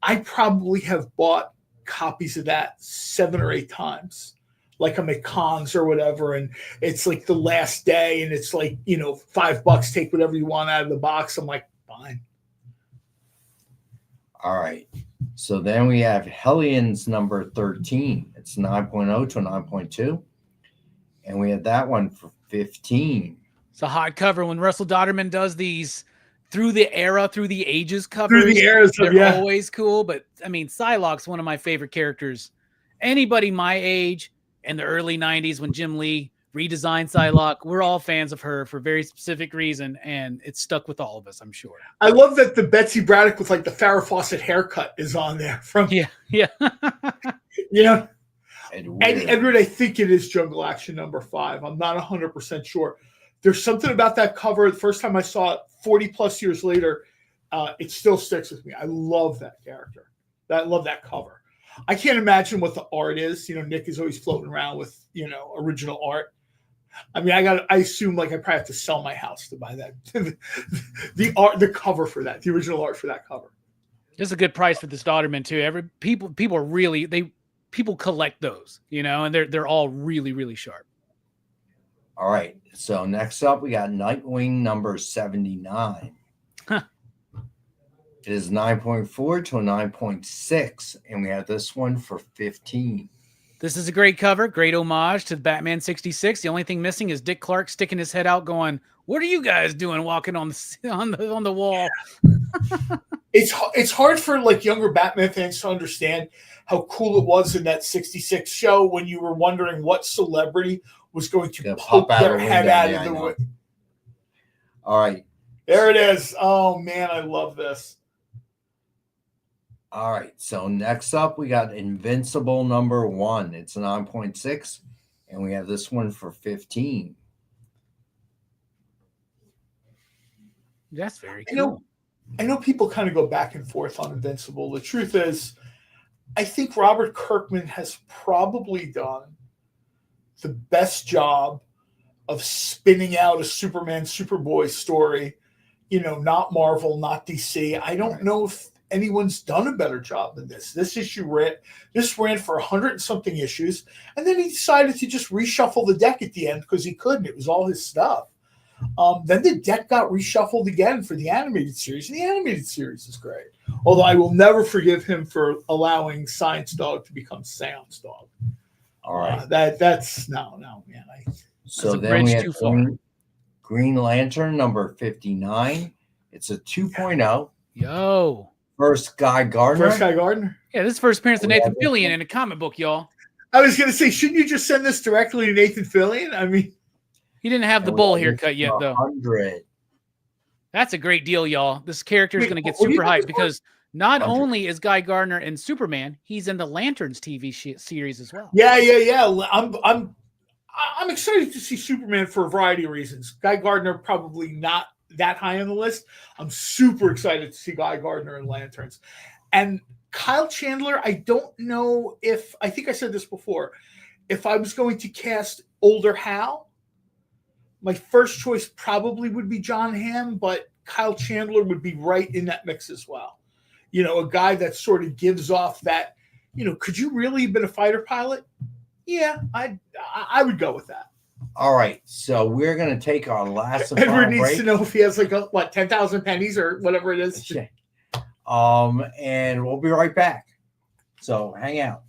I probably have bought copies of that 7 or 8 times. Like I'm at cons or whatever, and it's like the last day, and it's like, $5, take whatever you want out of the box. I'm like, fine. All right. So then we have Hellions number 13. It's 9.0 to 9.2. And we have that one for 15. It's a hot cover when Russell Dodderman does these through the ages covers. Through the eras, they're always cool. But I mean, Psylocke's one of my favorite characters. Anybody my age in the early 90s when Jim Lee redesigned Psylocke, we're all fans of her for a very specific reason, and it's stuck with all of us, I'm sure. I love that the Betsy Braddock with like the Farrah Fawcett haircut is on there from Edward, I think it is Jungle Action number 5. I'm not 100% sure. There's something about that cover. The first time I saw it 40 plus years later, it still sticks with me. I love that character. I love that cover. I can't imagine what the art is. Nick is always floating around with, original art. I mean, I assume like I probably have to sell my house to buy that. The cover for that, the original art for that cover. This is a good price for this Dodderman too. People are really people collect those, you know, and they're all really, really sharp. All right. So next up, we got Nightwing number 79. Huh. It is 9.4 to a 9.6, and we have this one for 15. This is a great cover, great homage to Batman 66. The only thing missing is Dick Clark sticking his head out, going, "What are you guys doing walking on the wall?" It's hard for like younger Batman fans to understand how cool it was in that 66 show when you were wondering what celebrity was going to poke their head out of the way. All right. There it is. Oh, man, I love this. All right. So next up, we got Invincible number 1. It's 9.6, and we have this one for 15. That's very cool. I know people kind of go back and forth on Invincible. The truth is, I think Robert Kirkman has probably done the best job of spinning out a Superman Superboy story, you know, not Marvel, not DC. I don't know if anyone's done a better job than this. This issue ran for 100 and something issues, and then he decided to just reshuffle the deck at the end because he couldn't. It was all his stuff. Then the deck got reshuffled again for the animated series, and the animated series is great. Although I will never forgive him for allowing Science Dog to become Seance Dog. All right. That's no, man. So then we have Green Lantern number 59. It's a 2.0. Yo. First Guy Gardner. Yeah, this is first appearance of Nathan Fillion in a comic book, y'all. I was going to say, shouldn't you just send this directly to Nathan Fillion? I mean, he didn't have the bowl haircut yet, though. 100. That's a great deal, y'all. This character is going to get super hyped because not only is Guy Gardner in Superman, he's in the Lanterns TV series as well. Yeah. I'm excited to see Superman for a variety of reasons. Guy Gardner probably not that high on the list. I'm super excited to see Guy Gardner in Lanterns. And Kyle Chandler, I don't know if, I think I said this before, if I was going to cast older Hal, my first choice probably would be John Hamm, but Kyle Chandler would be right in that mix as well. You know, a guy that sort of gives off that, you know, could you really have been a fighter pilot? Yeah, I would go with that. All right, so we're going to take our last Edward needs to know if he has like 10,000 pennies or whatever it is. And we'll be right back. So hang out.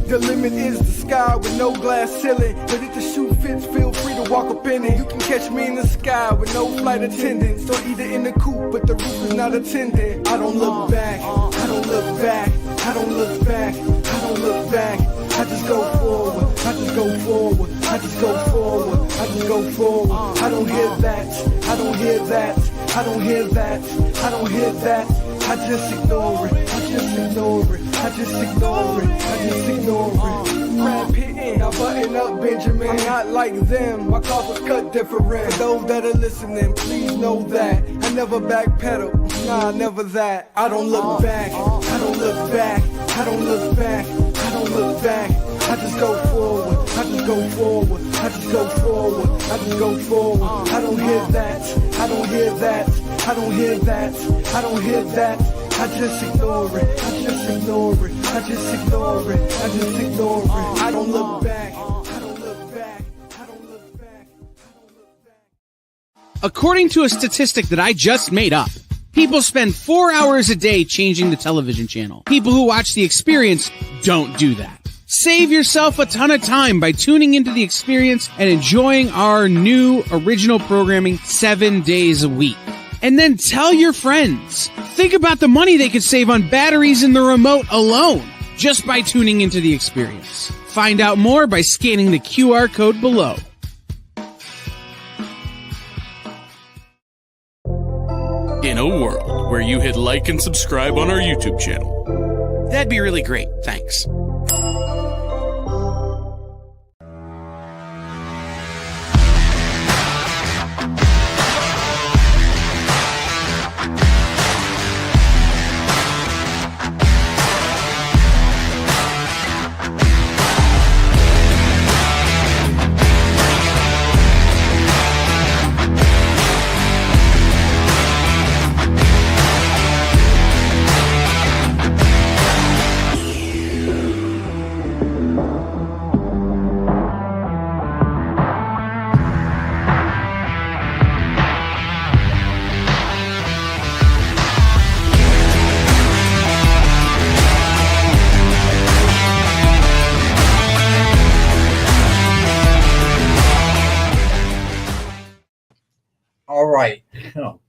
The limit is the sky with no glass ceiling. But if the shoe fits, feel free to walk up in it. You can catch me in the sky with no flight attendants, or either in the coupe, but the roof is not attended. I don't look back, I don't look back, I don't look back, I don't look back. I just go forward, I just go forward, I just go forward, I just go forward. I don't hear that, I don't hear that, I don't hear that, I don't hear that. I just ignore it, I just ignore it, I just ignore it, I just ignore it. Brad Pitt, I button up Benjamin. I'm not like them, my cloth was cut different. For those that are listening, please know that I never backpedal, nah, never that. I don't look back, I don't look back, I don't look back, I don't look back. I just go forward, I just go forward, I just go forward, I just go forward. I don't hear that, I don't hear that, I don't hear that, I don't hear that. I just ignore it, I just ignore it, I just ignore it, I just ignore it. I don't look back, I don't look back, I don't look back, I don't look back. According to a statistic that I just made up, people spend 4 hours a day changing the television channel. People who watch The Experience don't do that. Save yourself a ton of time by tuning into The Experience and enjoying our new original programming 7 days a week. And then tell your friends. Think about the money they could save on batteries in the remote alone just by tuning into The Experience. Find out more by scanning the QR code below. In a world where you hit like and subscribe on our YouTube channel, That'd be really great. Thanks.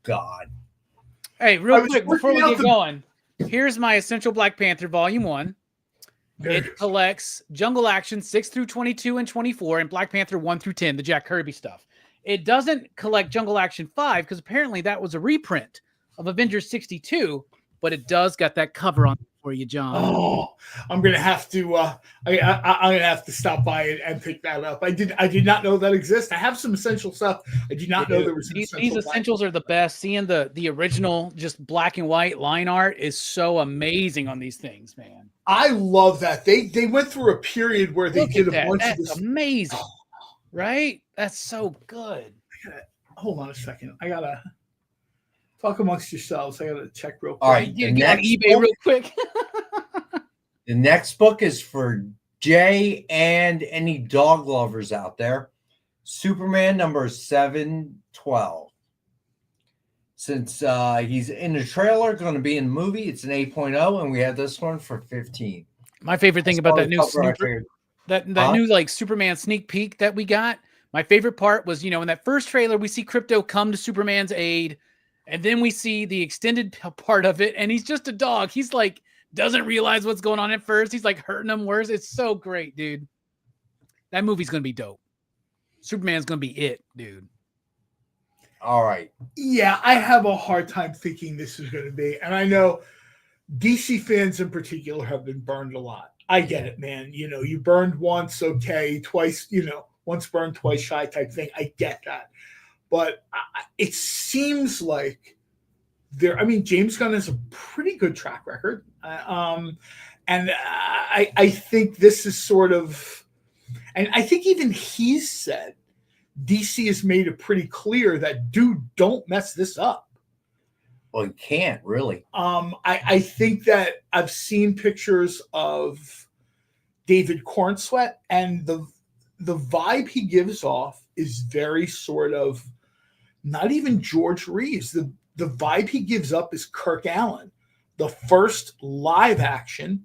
God. Hey, I real was quick before we working out get going, here's my Essential Black Panther Volume 1. There it It is. collects Jungle Action 6 through 22 and 24 and Black Panther 1 through 10, the Jack Kirby stuff. It doesn't collect Jungle Action 5 because apparently that was a reprint of Avengers 62, but it does got that cover on it for you, John. Oh, I'm gonna have to. I'm gonna have to stop by and pick that up. I did not know that exists. I have some essential stuff. I did not know there was an These essential. essentials are the best. Seeing the original just black and white line art is so amazing on these things, man. I love that they went through a period where they Look did at a that. bunch of That's this. amazing, right? That's so good. Hold on a second. I gotta talk amongst yourselves. I gotta check real quick. All right, You get on eBay real quick. The next book is for Jay and any dog lovers out there. Superman number 712. Since he's in the trailer, going to be in the movie, it's an 8.0, and we have this one for 15. My favorite thing about that new that new like Superman sneak peek that we got. My favorite part was, in that first trailer, we see Crypto come to Superman's aid, and then we see the extended part of it, and he's just a dog. He's like, doesn't realize what's going on at first. He's like hurting him worse. It's so great, dude. That movie's going to be dope. Superman's going to be it, dude. All right. Yeah, I have a hard time thinking this is going to be, and I know DC fans in particular have been burned a lot. I get it, man. You burned once, okay, twice, once burned, twice shy type thing. I get that. But it seems like James Gunn has a pretty good track record. And I think this is sort of, and I think even he's said, DC has made it pretty clear that, dude, don't mess this up. Well, you can't really. I think that I've seen pictures of David Cornsweet, and the vibe he gives off is very sort of not even George Reeves. The vibe he gives up is Kirk Allen, the first live action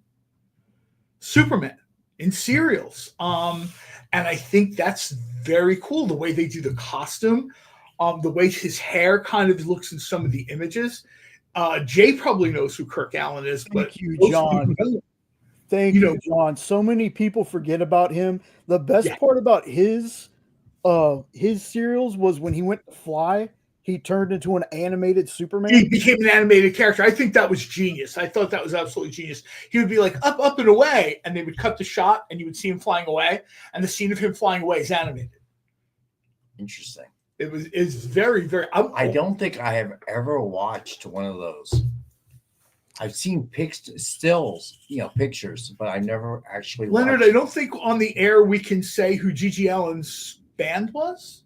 Superman in serials. And I think that's very cool, the way they do the costume, the way his hair kind of looks in some of the images. Jay probably knows who Kirk Allen is, but Thank you, John. Thank you, John. So many people forget about him. The best part about his serials was when he went to fly, he turned into an animated Superman. He became an animated character. I think that was genius. I thought that was absolutely genius. He would be like up, up and away, and they would cut the shot, and you would see him flying away, and the scene of him flying away is animated. Interesting. It's very, very. I don't think I have ever watched one of those. I've seen stills, pictures, but I never actually. Leonard, I don't think on the air we can say who Gigi Allen's band was.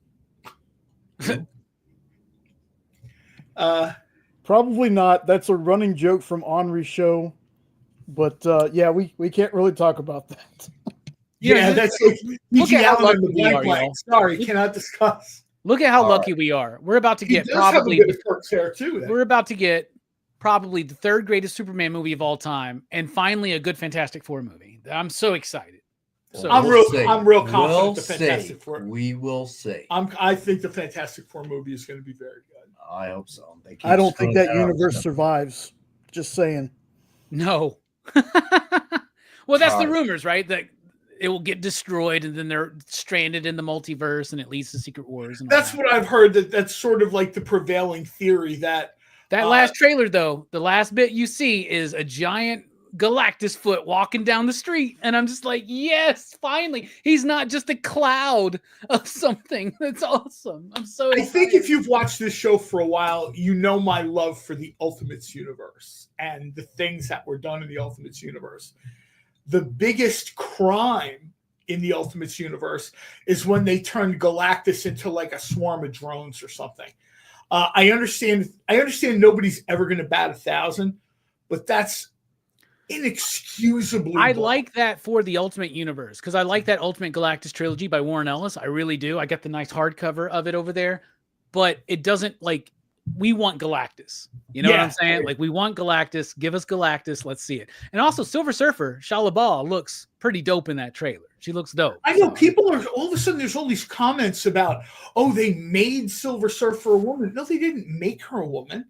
Probably not. That's a running joke from Henri's show, but we can't really talk about that. That's like Gigi Allen and the Blank. Sorry, cannot discuss. Look at how lucky we are. We're about to get probably the third greatest Superman movie of all time, and finally a good Fantastic Four movie. I'm so excited. So I'm real confident the Fantastic Four. We will see. I think the Fantastic Four movie is going to be very good. I hope so. I don't think that universe survives. Just saying. No. Well, that's the rumors, right? That it will get destroyed, and then they're stranded in the multiverse, and it leads to Secret Wars. And that's what I've heard. That's sort of like the prevailing theory. That last trailer, though, the last bit you see is a giant Galactus foot walking down the street, and I'm just like, yes, finally, he's not just a cloud of something. That's awesome. I'm so excited. I think if you've watched this show for a while, you know my love for the Ultimates universe and the things that were done in the Ultimates universe. The biggest crime in the Ultimates universe is when they turned Galactus into like a swarm of drones or something. I understand nobody's ever going to bat 1,000, but that's inexcusably. I like that for the Ultimate Universe because I like that Ultimate Galactus trilogy by Warren Ellis. I really do. I got the nice hardcover of it over there, but it doesn't we want Galactus. You know what I'm Yeah. saying? Like, we want Galactus. Give us Galactus. Let's see it. And also, Silver Surfer, Shia LaBeouf, looks pretty dope in that trailer. She looks dope. I know people are all of a sudden. There's all these comments about, oh, they made Silver Surfer a woman. No, they didn't make her a woman.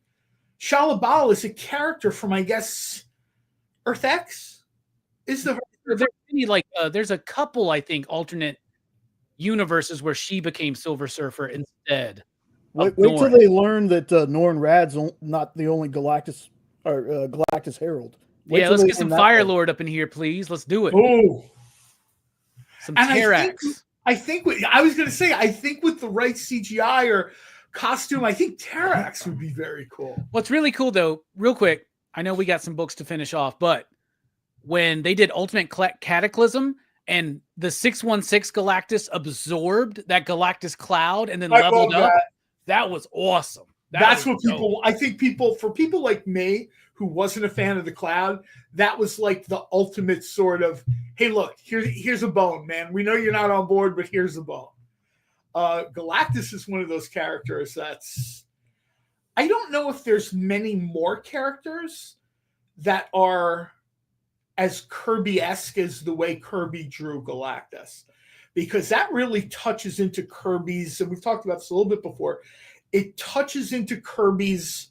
Shia LaBeouf is a character from, I guess, Earth X. Is the there's a couple, I think, alternate universes where she became Silver Surfer instead. Wait till they learn that Norrin Rad's not the only Galactus or Galactus Herald. Yeah, let's get some Fire Lord up in here, please. Let's do it. Oh, some Terrax. I think I was going to say, I think with the right CGI or costume, I think Terrax would be very cool. What's really cool, though, real quick, I know we got some books to finish off, but when they did Ultimate Cataclysm and the 616 Galactus absorbed that Galactus cloud and then leveled up, that was awesome. That's what people, I think for people like me who wasn't a fan of the cloud, that was like the ultimate sort of, hey, look, here's a bone, man. We know you're not on board, but here's a bone. Galactus is one of those characters that's, I don't know if there's many more characters that are as Kirby-esque as the way Kirby drew Galactus, because that really touches into Kirby's, and we've talked about this a little bit before, it touches into Kirby's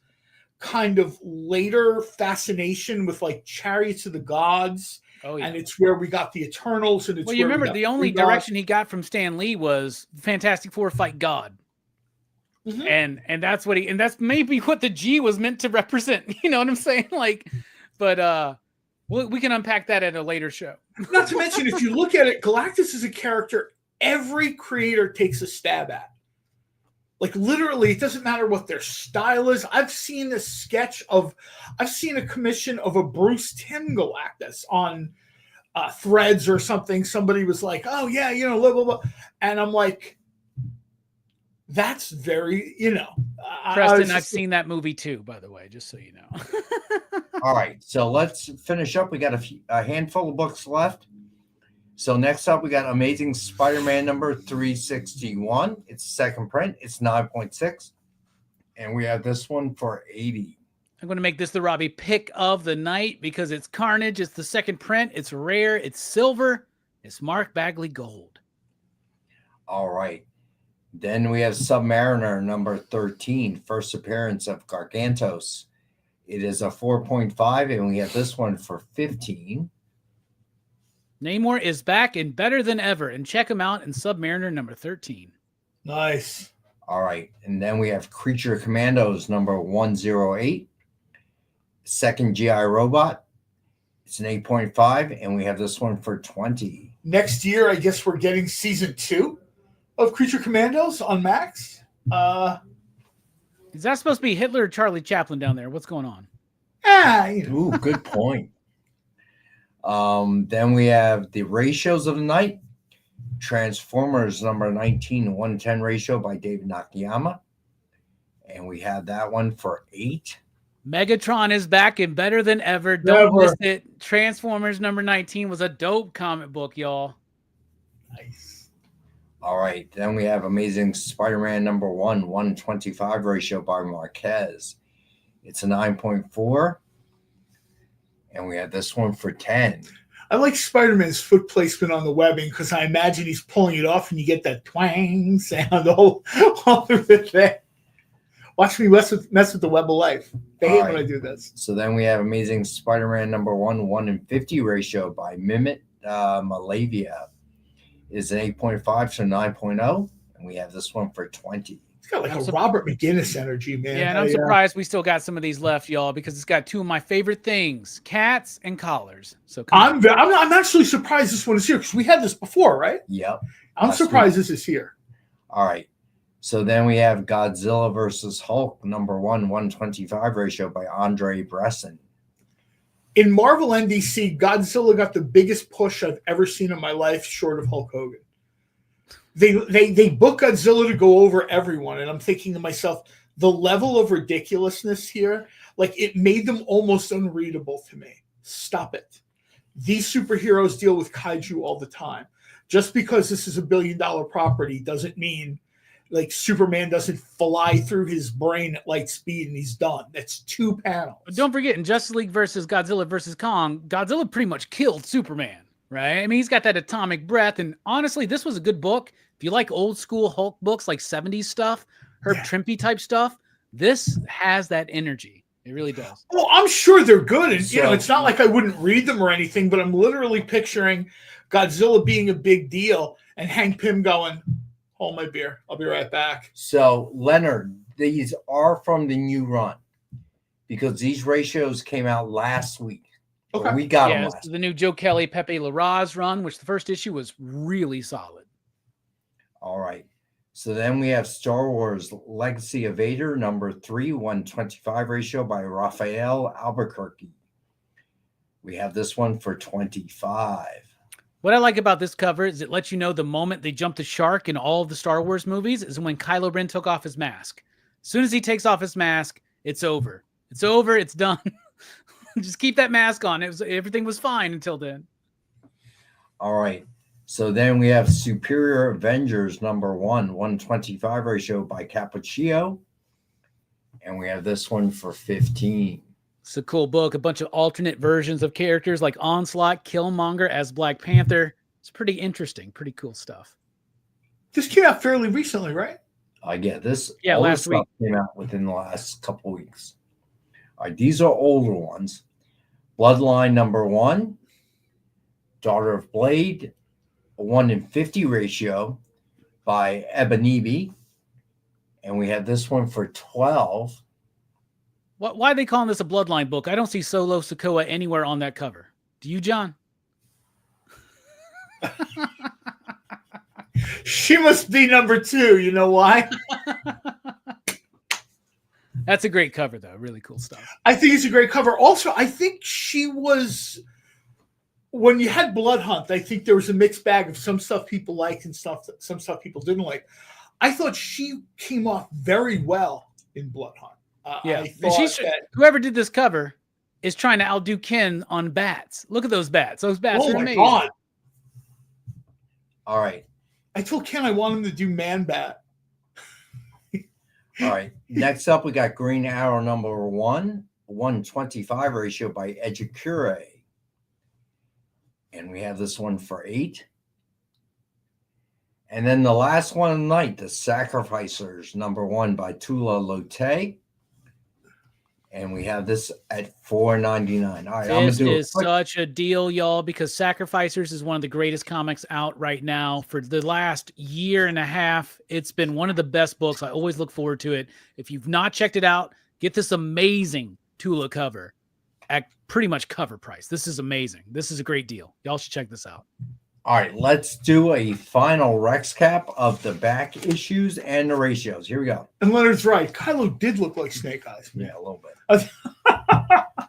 kind of later fascination with like Chariots of the Gods. Oh, yeah. And it's where we got the Eternals. And it's you remember the only direction he got from Stan Lee was Fantastic Four fight God. Mm-hmm. And that's what and that's maybe what the G was meant to represent. You know what I'm saying? Like, but we can unpack that at a later show. Not to mention, if you look at it, Galactus is a character every creator takes a stab at. Like, literally, it doesn't matter what their style is. I've seen a commission of a Bruce Timm Galactus on Threads or something. Somebody was like, oh, yeah, blah, blah, blah. And I'm like, that's very, Preston, I've seen that movie too, by the way, just so you know. All right, so let's finish up. We got a handful of books left. So next up, we got Amazing Spider-Man number 361. It's second print. It's 9.6. And we have this one for 80. I'm going to make this the Robbie pick of the night because it's Carnage. It's the second print. It's rare. It's silver. It's Mark Bagley gold. All right. Then we have Submariner number 13. First appearance of Gargantos. It is a 4.5, and we have this one for 15. Namor is back and better than ever. And check him out in Submariner number 13. Nice. All right. And then we have Creature Commandos number 108. Second GI Robot. It's an 8.5. And we have this one for 20. Next year, I guess we're getting season 2 of Creature Commandos on Max. Is that supposed to be Hitler or Charlie Chaplin down there? What's going on? Ooh, good point. Then we have the ratios of the night. Transformers number 19, 110 ratio by David Nakayama. And we have that one for 8. Megatron is back and better than ever. Don't miss it. Transformers number 19 was a dope comic book, y'all. Nice. All right. Then we have Amazing Spider-Man number 1, 125 ratio by Marquez. It's a 9.4. And we have this one for 10. I like Spider-Man's foot placement on the webbing because I imagine he's pulling it off and you get that twang sound all of it there. Watch me mess with the web of life. They hate when I do this. So then we have Amazing Spider-Man number 1, 1 in 50 ratio by Mimit Malavia. It's an 8.5 to 9.0. And we have this one for 20. It's got like a Robert McGinnis energy, man. Yeah, and I'm surprised we still got some of these left, y'all, because it's got 2 of my favorite things, cats and collars. So I'm actually surprised this one is here because we had this before, right? Yep. I'm surprised this is here. All right. So then we have Godzilla versus Hulk number 1, 125 ratio by Andre Bresson. In Marvel NBC, Godzilla got the biggest push I've ever seen in my life, short of Hulk Hogan. They book Godzilla to go over everyone, and I'm thinking to myself, the level of ridiculousness here, like it made them almost unreadable to me. Stop it. These superheroes deal with kaiju all the time. Just because this is $1 billion property doesn't mean like Superman doesn't fly through his brain at light speed and he's done. That's 2 panels. But don't forget, in Justice League versus Godzilla versus Kong, Godzilla pretty much killed Superman, right? I mean, he's got that atomic breath. And honestly, this was a good book. If you like old school Hulk books, like 70s stuff, Herb Trimpe type stuff, this has that energy. It really does. Well, I'm sure they're good. And, So- it's not like I wouldn't read them or anything, but I'm literally picturing Godzilla being a big deal and Hank Pym going, hold my beer. I'll be right back. So, Leonard, these are from the new run because these ratios came out last week. Okay. Or we got them Yeah, last this is the new Joe Kelly, Pepe Larraz run, which the first issue was really solid. All right. So then we have Star Wars Legacy of Vader, number 3, 125 ratio by Raphael Albuquerque. We have this one for 25. What I like about this cover is it lets you know the moment they jump the shark in all of the Star Wars movies is when Kylo Ren took off his mask. As soon as he takes off his mask, it's over. It's over. It's done. Just keep that mask on. Everything was fine until then. All right. So then we have Superior Avengers number 1, 125 ratio by Cappuccio. And we have this one for 15. It's a cool book. A bunch of alternate versions of characters like Onslaught, Killmonger as Black Panther. It's pretty interesting. Pretty cool stuff. This came out fairly recently, right? I get this. Yeah, all last this stuff week. came out within the last couple weeks. All right, these are older ones. Bloodline number 1, Daughter of Blade, a 1 in 50 ratio by Ebonibi. And we have this one for 12. Why are they calling this a Bloodline book? I don't see Solo Sokoa anywhere on that cover. Do you, John? She must be number 2. You know why? That's a great cover, though. Really cool stuff. I think it's a great cover. Also, I think she was, when you had Blood Hunt, I think there was a mixed bag of some stuff people liked and some stuff people didn't like. I thought she came off very well in Blood Hunt. Yeah, I and thought that, whoever did this cover is trying to outdo Ken on bats. Look at those bats. Those bats oh are my amazing. God. All right. I told Ken I want him to do Man Bat. All right. Next up, we got Green Arrow number 1, 125 ratio by Ejikure. And we have this one for 8. And then the last one of the night, The Sacrificers, number 1 by Tula Lotte. And we have this at $4.99. All right, This is such a deal, y'all, because Sacrificers is one of the greatest comics out right now. For the last year and a half, it's been one of the best books. I always look forward to it. If you've not checked it out, get this amazing Tula cover at pretty much cover price. This is amazing. This is a great deal. Y'all should check this out. All right, let's do a final Rex cap of the back issues and the ratios. Here we go. And Leonard's right. Kylo did look like Snake Eyes. Yeah, a little bit.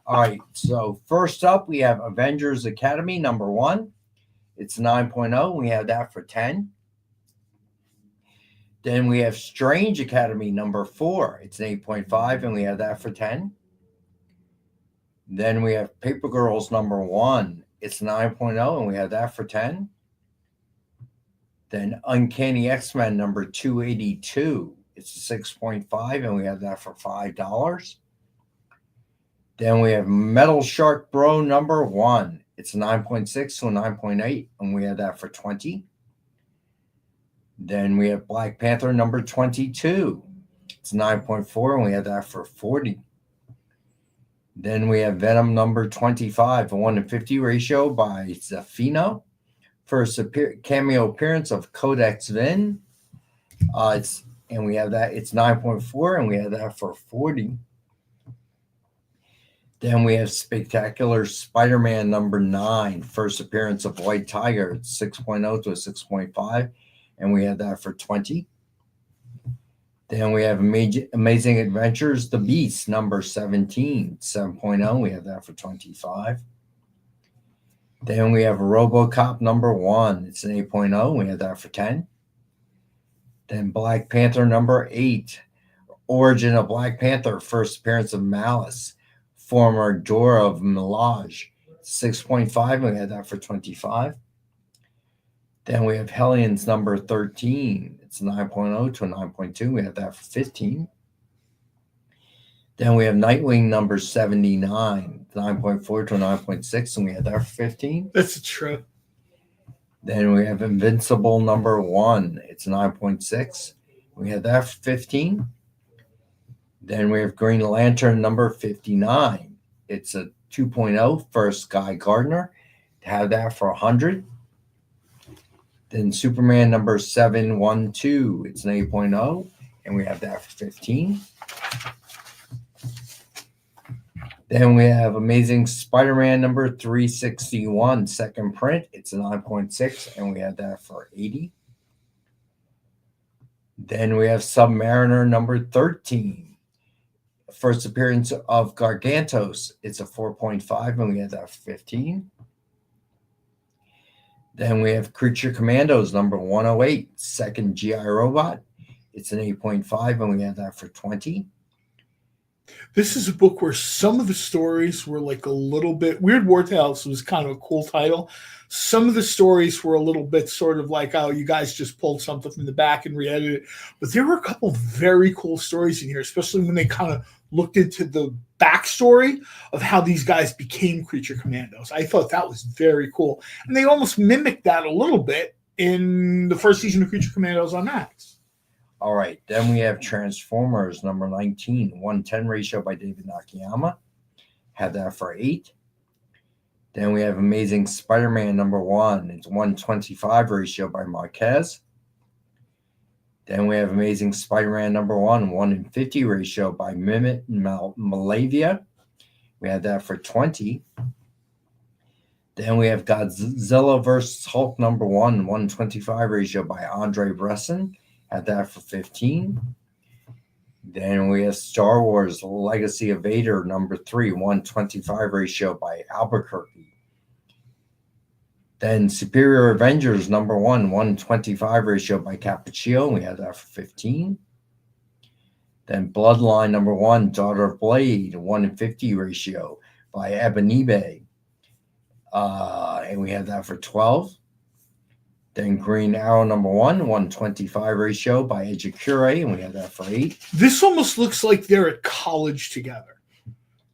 All right, so first up, we have Avengers Academy number 1. It's 9.0. We have that for 10. Then we have Strange Academy number 4. It's an 8.5, and we have that for 10. Then we have Paper Girls number 1. It's 9.0, and we have that for 10. Then Uncanny X-Men number 282. It's a 6.5, and we have that for $5. Then we have Metal Shark Bro number 1. It's 9.6 to a 9.8, and we have that for 20. Then we have Black Panther number 22. It's 9.4, and we have that for 40. Then we have Venom number 25, a 1 in 50 ratio by Zafino. First cameo appearance of Codex Vin. And we have that. It's 9.4, and we have that for 40. Then we have Spectacular Spider-Man number 9, first appearance of White Tiger. It's 6.0 to a 6.5, and we have that for 20. Then we have Amazing Adventures, The Beast, number 17, 7.0. We have that for 25. Then we have RoboCop number 1. It's an 8.0. We have that for 10. Then Black Panther number 8. Origin of Black Panther, first appearance of Malice, former Dora of Milaje, 6.5. We have that for 25. Then we have Hellions number 13. It's It's 9.0 to a 9.2. We have that for 15. Then we have Nightwing number 79, 9.4 to a 9.6, and we have that for 15. That's a trip. Then we have Invincible number 1. It's 9.6. We have that for 15. Then we have Green Lantern number 59. It's a 2.0 for Sky Gardner. Have that for 100. Then Superman number 712. It's an 8.0, and we have that for 15. Then we have Amazing Spider-Man number 361, second print. It's a 9.6, and we have that for 80. Then we have Submariner number 13. First appearance of Gargantos. It's a 4.5, and we have that for 15. Then we have Creature Commandos number 108, second GI Robot. It's an 8.5, and we have that for 20. This is a book where some of the stories were like a little bit Weird War Tales was kind of a cool title. Some of the stories were a little bit sort of like, oh, you guys just pulled something from the back and re-edited it. But there were a couple of very cool stories in here, especially when they kind of looked into the backstory of how these guys became Creature Commandos. I thought that was very cool. And they almost mimicked that a little bit in the first season of Creature Commandos on Max. All right, then we have Transformers number 19, 110 ratio by David Nakayama. Have that for 8. Then we have Amazing Spider-Man number 1. It's 125 ratio by Marquez. Then we have Amazing Spider-Man number 1, 1 in 50 ratio by Mimit Malavia. We have that for 20. Then we have Godzilla vs. Hulk number 1, 125 ratio by Andre Bresson. Had that for 15. Then we have Star Wars Legacy of Vader number 3, 125 ratio by Albuquerque. Then Superior Avengers number 1, 125 ratio by Cappuccino. We had that for 15. Then Bloodline number 1, Daughter of Blade, 1 in 50 ratio by Ebonibe. And we had that for 12. Then Green Arrow number 1, 125 ratio by Ejikure, and we have that for 8. This almost looks like they're at college together.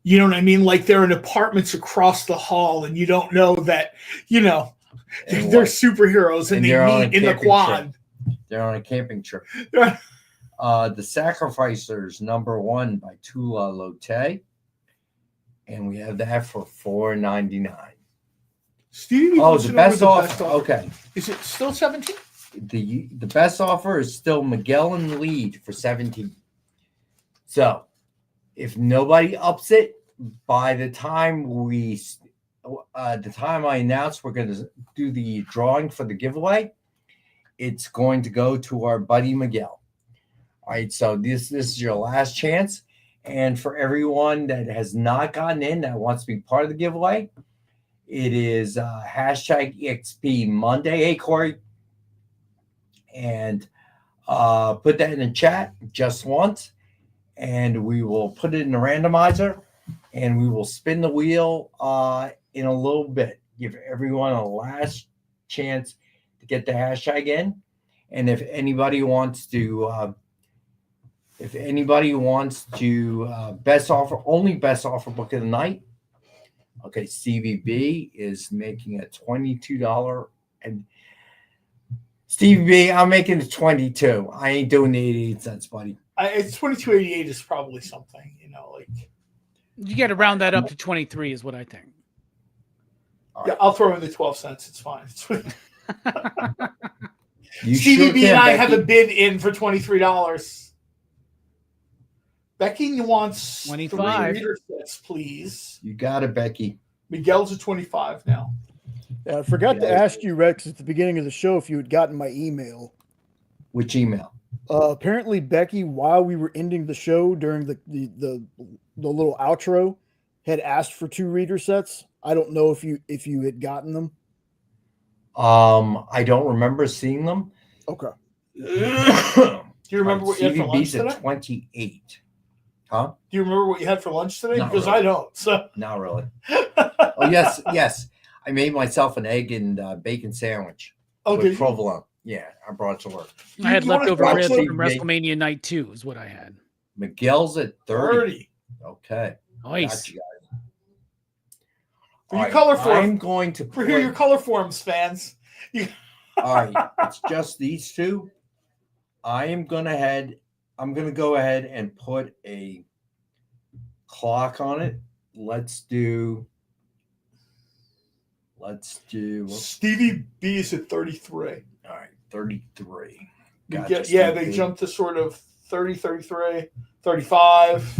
You know what I mean? Like they're in apartments across the hall, and you don't know that, they're superheroes and they meet in the quad. They're on a camping trip. The Sacrificers number 1 by Tula Lotte, and we have that for $4.99. Stevie, the best offer. Okay. Is it still 17? The best offer is still Miguel in the lead for 17. So if nobody ups it by the time I announce we're going to do the drawing for the giveaway, it's going to go to our buddy Miguel. All right. So this is your last chance. And for everyone that has not gotten in that wants to be part of the giveaway, it is hashtag EXP Monday. Hey, Corey. And put that in the chat just once. And we will put it in the randomizer. And we will spin the wheel in a little bit. Give everyone a last chance to get the hashtag in. And if anybody wants to best offer book of the night. Okay, CVB is making a $22 and Stevie B, I'm making it 22. I ain't doing the 88 cents, buddy. It's 22.88 is probably something, like you got to round that up to 23 is what I think. Yeah, I'll throw in the 12 cents. It's fine. You CVB sure and I Becky. have a bid in for $23. Becky wants 25 3 reader sets, please. You got it, Becky. Miguel's at 25 now. I forgot to ask you, Rex, at the beginning of the show if you had gotten my email. Which email? Apparently, Becky, while we were ending the show during the little outro, had asked for 2 reader sets. I don't know if you had gotten them. I don't remember seeing them. Okay. Do you remember what you had for lunch CVB's today? at 28. Huh? Do you remember what you had for lunch today? Not Because really. I don't. So Not really. Oh, yes. I made myself an egg and bacon sandwich did with you? provolone. Yeah, I brought it to work. I had You wanna leftover watch ribs it? from WrestleMania Night 2 is what I had. Miguel's at 30. 30. Okay. Nice. Got you guys. For All your color form. I'm going to For your color forms, fans. All right, it's just these two. I'm going to go ahead and put a clock on it. Let's do Stevie B is at 33. all right, 33. They jumped to sort of 30, 33, 35.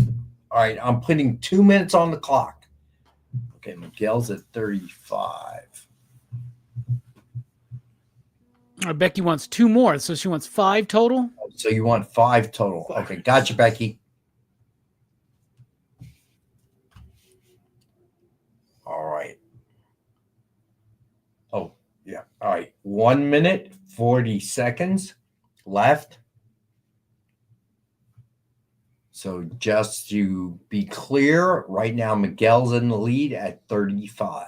All right, I'm putting 2 minutes on the clock. Okay, Miguel's at 35. Becky wants 2 more, so she wants 5 total. So you want 5 total. Okay, gotcha, Becky. All right. Oh, yeah. All right. 1 minute, 40 seconds left. So just to be clear, right now Miguel's in the lead at 35.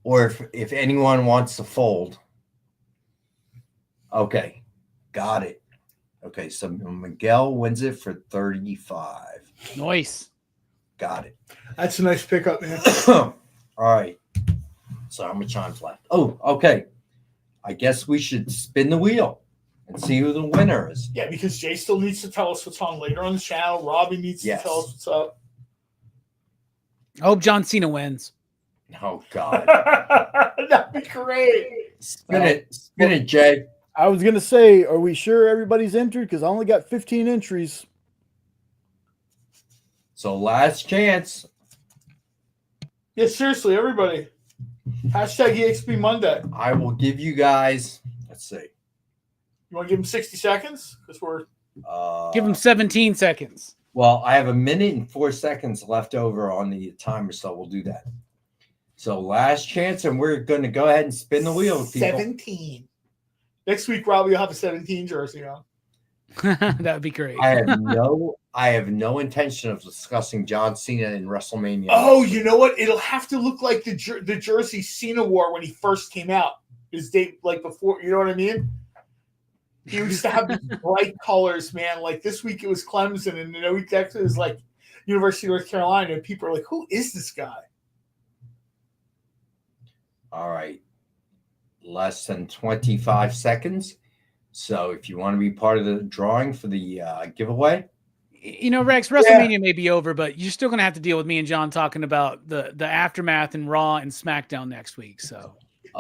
Or if anyone wants to fold. Okay, got it. Okay, so Miguel wins it for 35. Nice. Got it. That's a nice pickup, man. All right. So how much time's left? Oh, okay. I guess we should spin the wheel and see who the winner is. Yeah, because Jay still needs to tell us what's on later on the channel. Robbie needs to tell us what's up. I hope John Cena wins. Oh, God. That'd be great. Spin it, Jay. I was going to say, are we sure everybody's entered? Because I only got 15 entries. So last chance. Yeah, seriously, everybody. Hashtag EXP Monday. I will give you guys, let's see. You want to give him 60 seconds? Because we're give him 17 seconds. Well, I have 1 minute and 4 seconds left over on the timer, so we'll do that. So last chance, and we're going to go ahead and spin the wheel. 17. Next week, Robbie will have a 17 jersey on. That would be great. I have no intention of discussing John Cena in WrestleMania. Oh, you know what? It'll have to look like the jersey Cena wore when he first came out. His date, like before, you know what I mean? He used to have these bright colors, man. Like this week it was Clemson, and the week after it was like University of North Carolina, and people are like, "Who is this guy?" All right. Less than 25 seconds. So if you want to be part of the drawing for the giveaway. You know, Rex, WrestleMania may be over, but you're still going to have to deal with me and John talking about the aftermath and Raw and SmackDown next week. So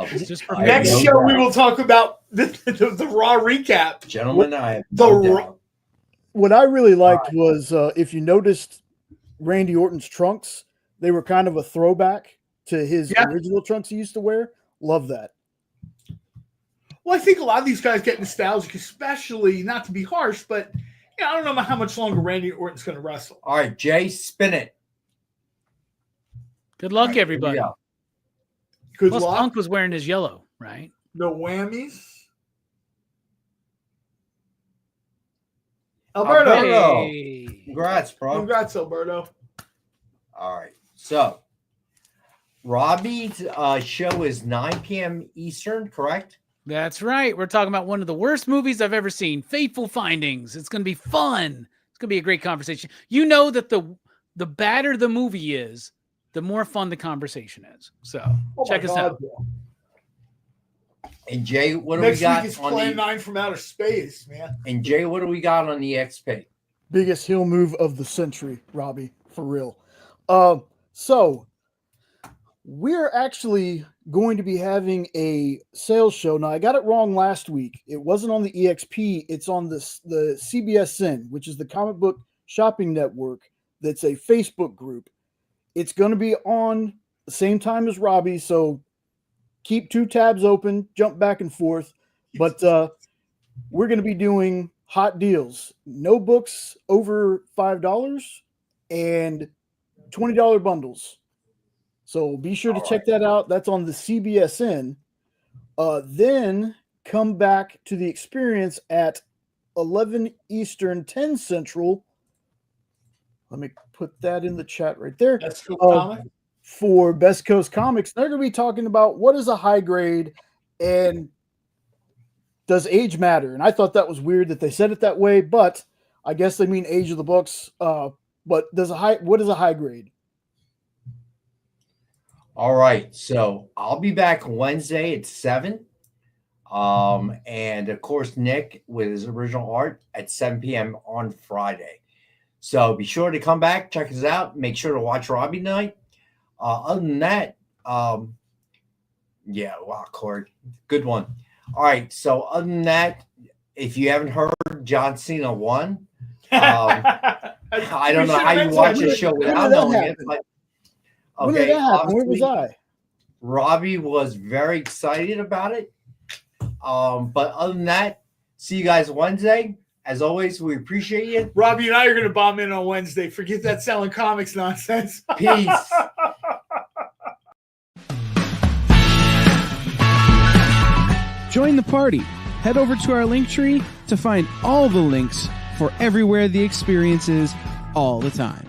just for next show, we will talk about the Raw recap. Gentlemen, I have no doubt. What I really liked was if you noticed Randy Orton's trunks, they were kind of a throwback to his original trunks he used to wear. Love that. Well, I think a lot of these guys get nostalgic, especially, not to be harsh, but I don't know how much longer Randy Orton's going to wrestle. All right, Jay, spin it. Good luck, everybody. Good Plus, luck. Punk was wearing his yellow, right? No whammies. Alberto. Hey. Congrats, bro. Congrats, Alberto. All right. So, Robbie's show is 9 p.m. Eastern, correct? That's right. We're talking about one of the worst movies I've ever seen, Fateful Findings. It's going to be fun. It's going to be a great conversation. You know that the badder the movie is, the more fun the conversation is. So check us out. And Jay, what do Next we got week is on Plan the 9 from Outer Space, man. And Jay, what do we got on the XP? Biggest heel move of the century, Robbie, for real. So we're actually going to be having a sales show. Now, I got it wrong last week. It wasn't on the EXP. It's on the CBSN, which is the Comic Book Shopping Network. That's a Facebook group. It's going to be on the same time as Robbie, so keep 2 tabs open, jump back and forth. But we're going to be doing hot deals. No books over $5 and $20 bundles. So be sure to check that out. That's on the CBSN. Then come back to the experience at 11 Eastern, 10 Central Let me put that in the chat right there. That's cool. Comic. For Best Coast Comics, they're going to be talking about what is a high grade and does age matter. And I thought that was weird that they said it that way, but I guess they mean age of the books. But what is a high grade? All right, so I'll be back Wednesday at 7. And of course, Nick with his original art at 7 p.m. on Friday. So be sure to come back, check us out. Make sure to watch Robbie night. Other than that, yeah, wow, Corey, good one. All right, so other than that, if you haven't heard, John Cena won. I don't know how you watch this show without knowing it, but When did that happen? Where was I? Robbie was very excited about it. But other than that, see you guys Wednesday. As always, we appreciate you. Robbie and I are going to bomb in on Wednesday. Forget that selling comics nonsense. Peace. Join the party. Head over to our Linktree to find all the links for everywhere the experience is all the time.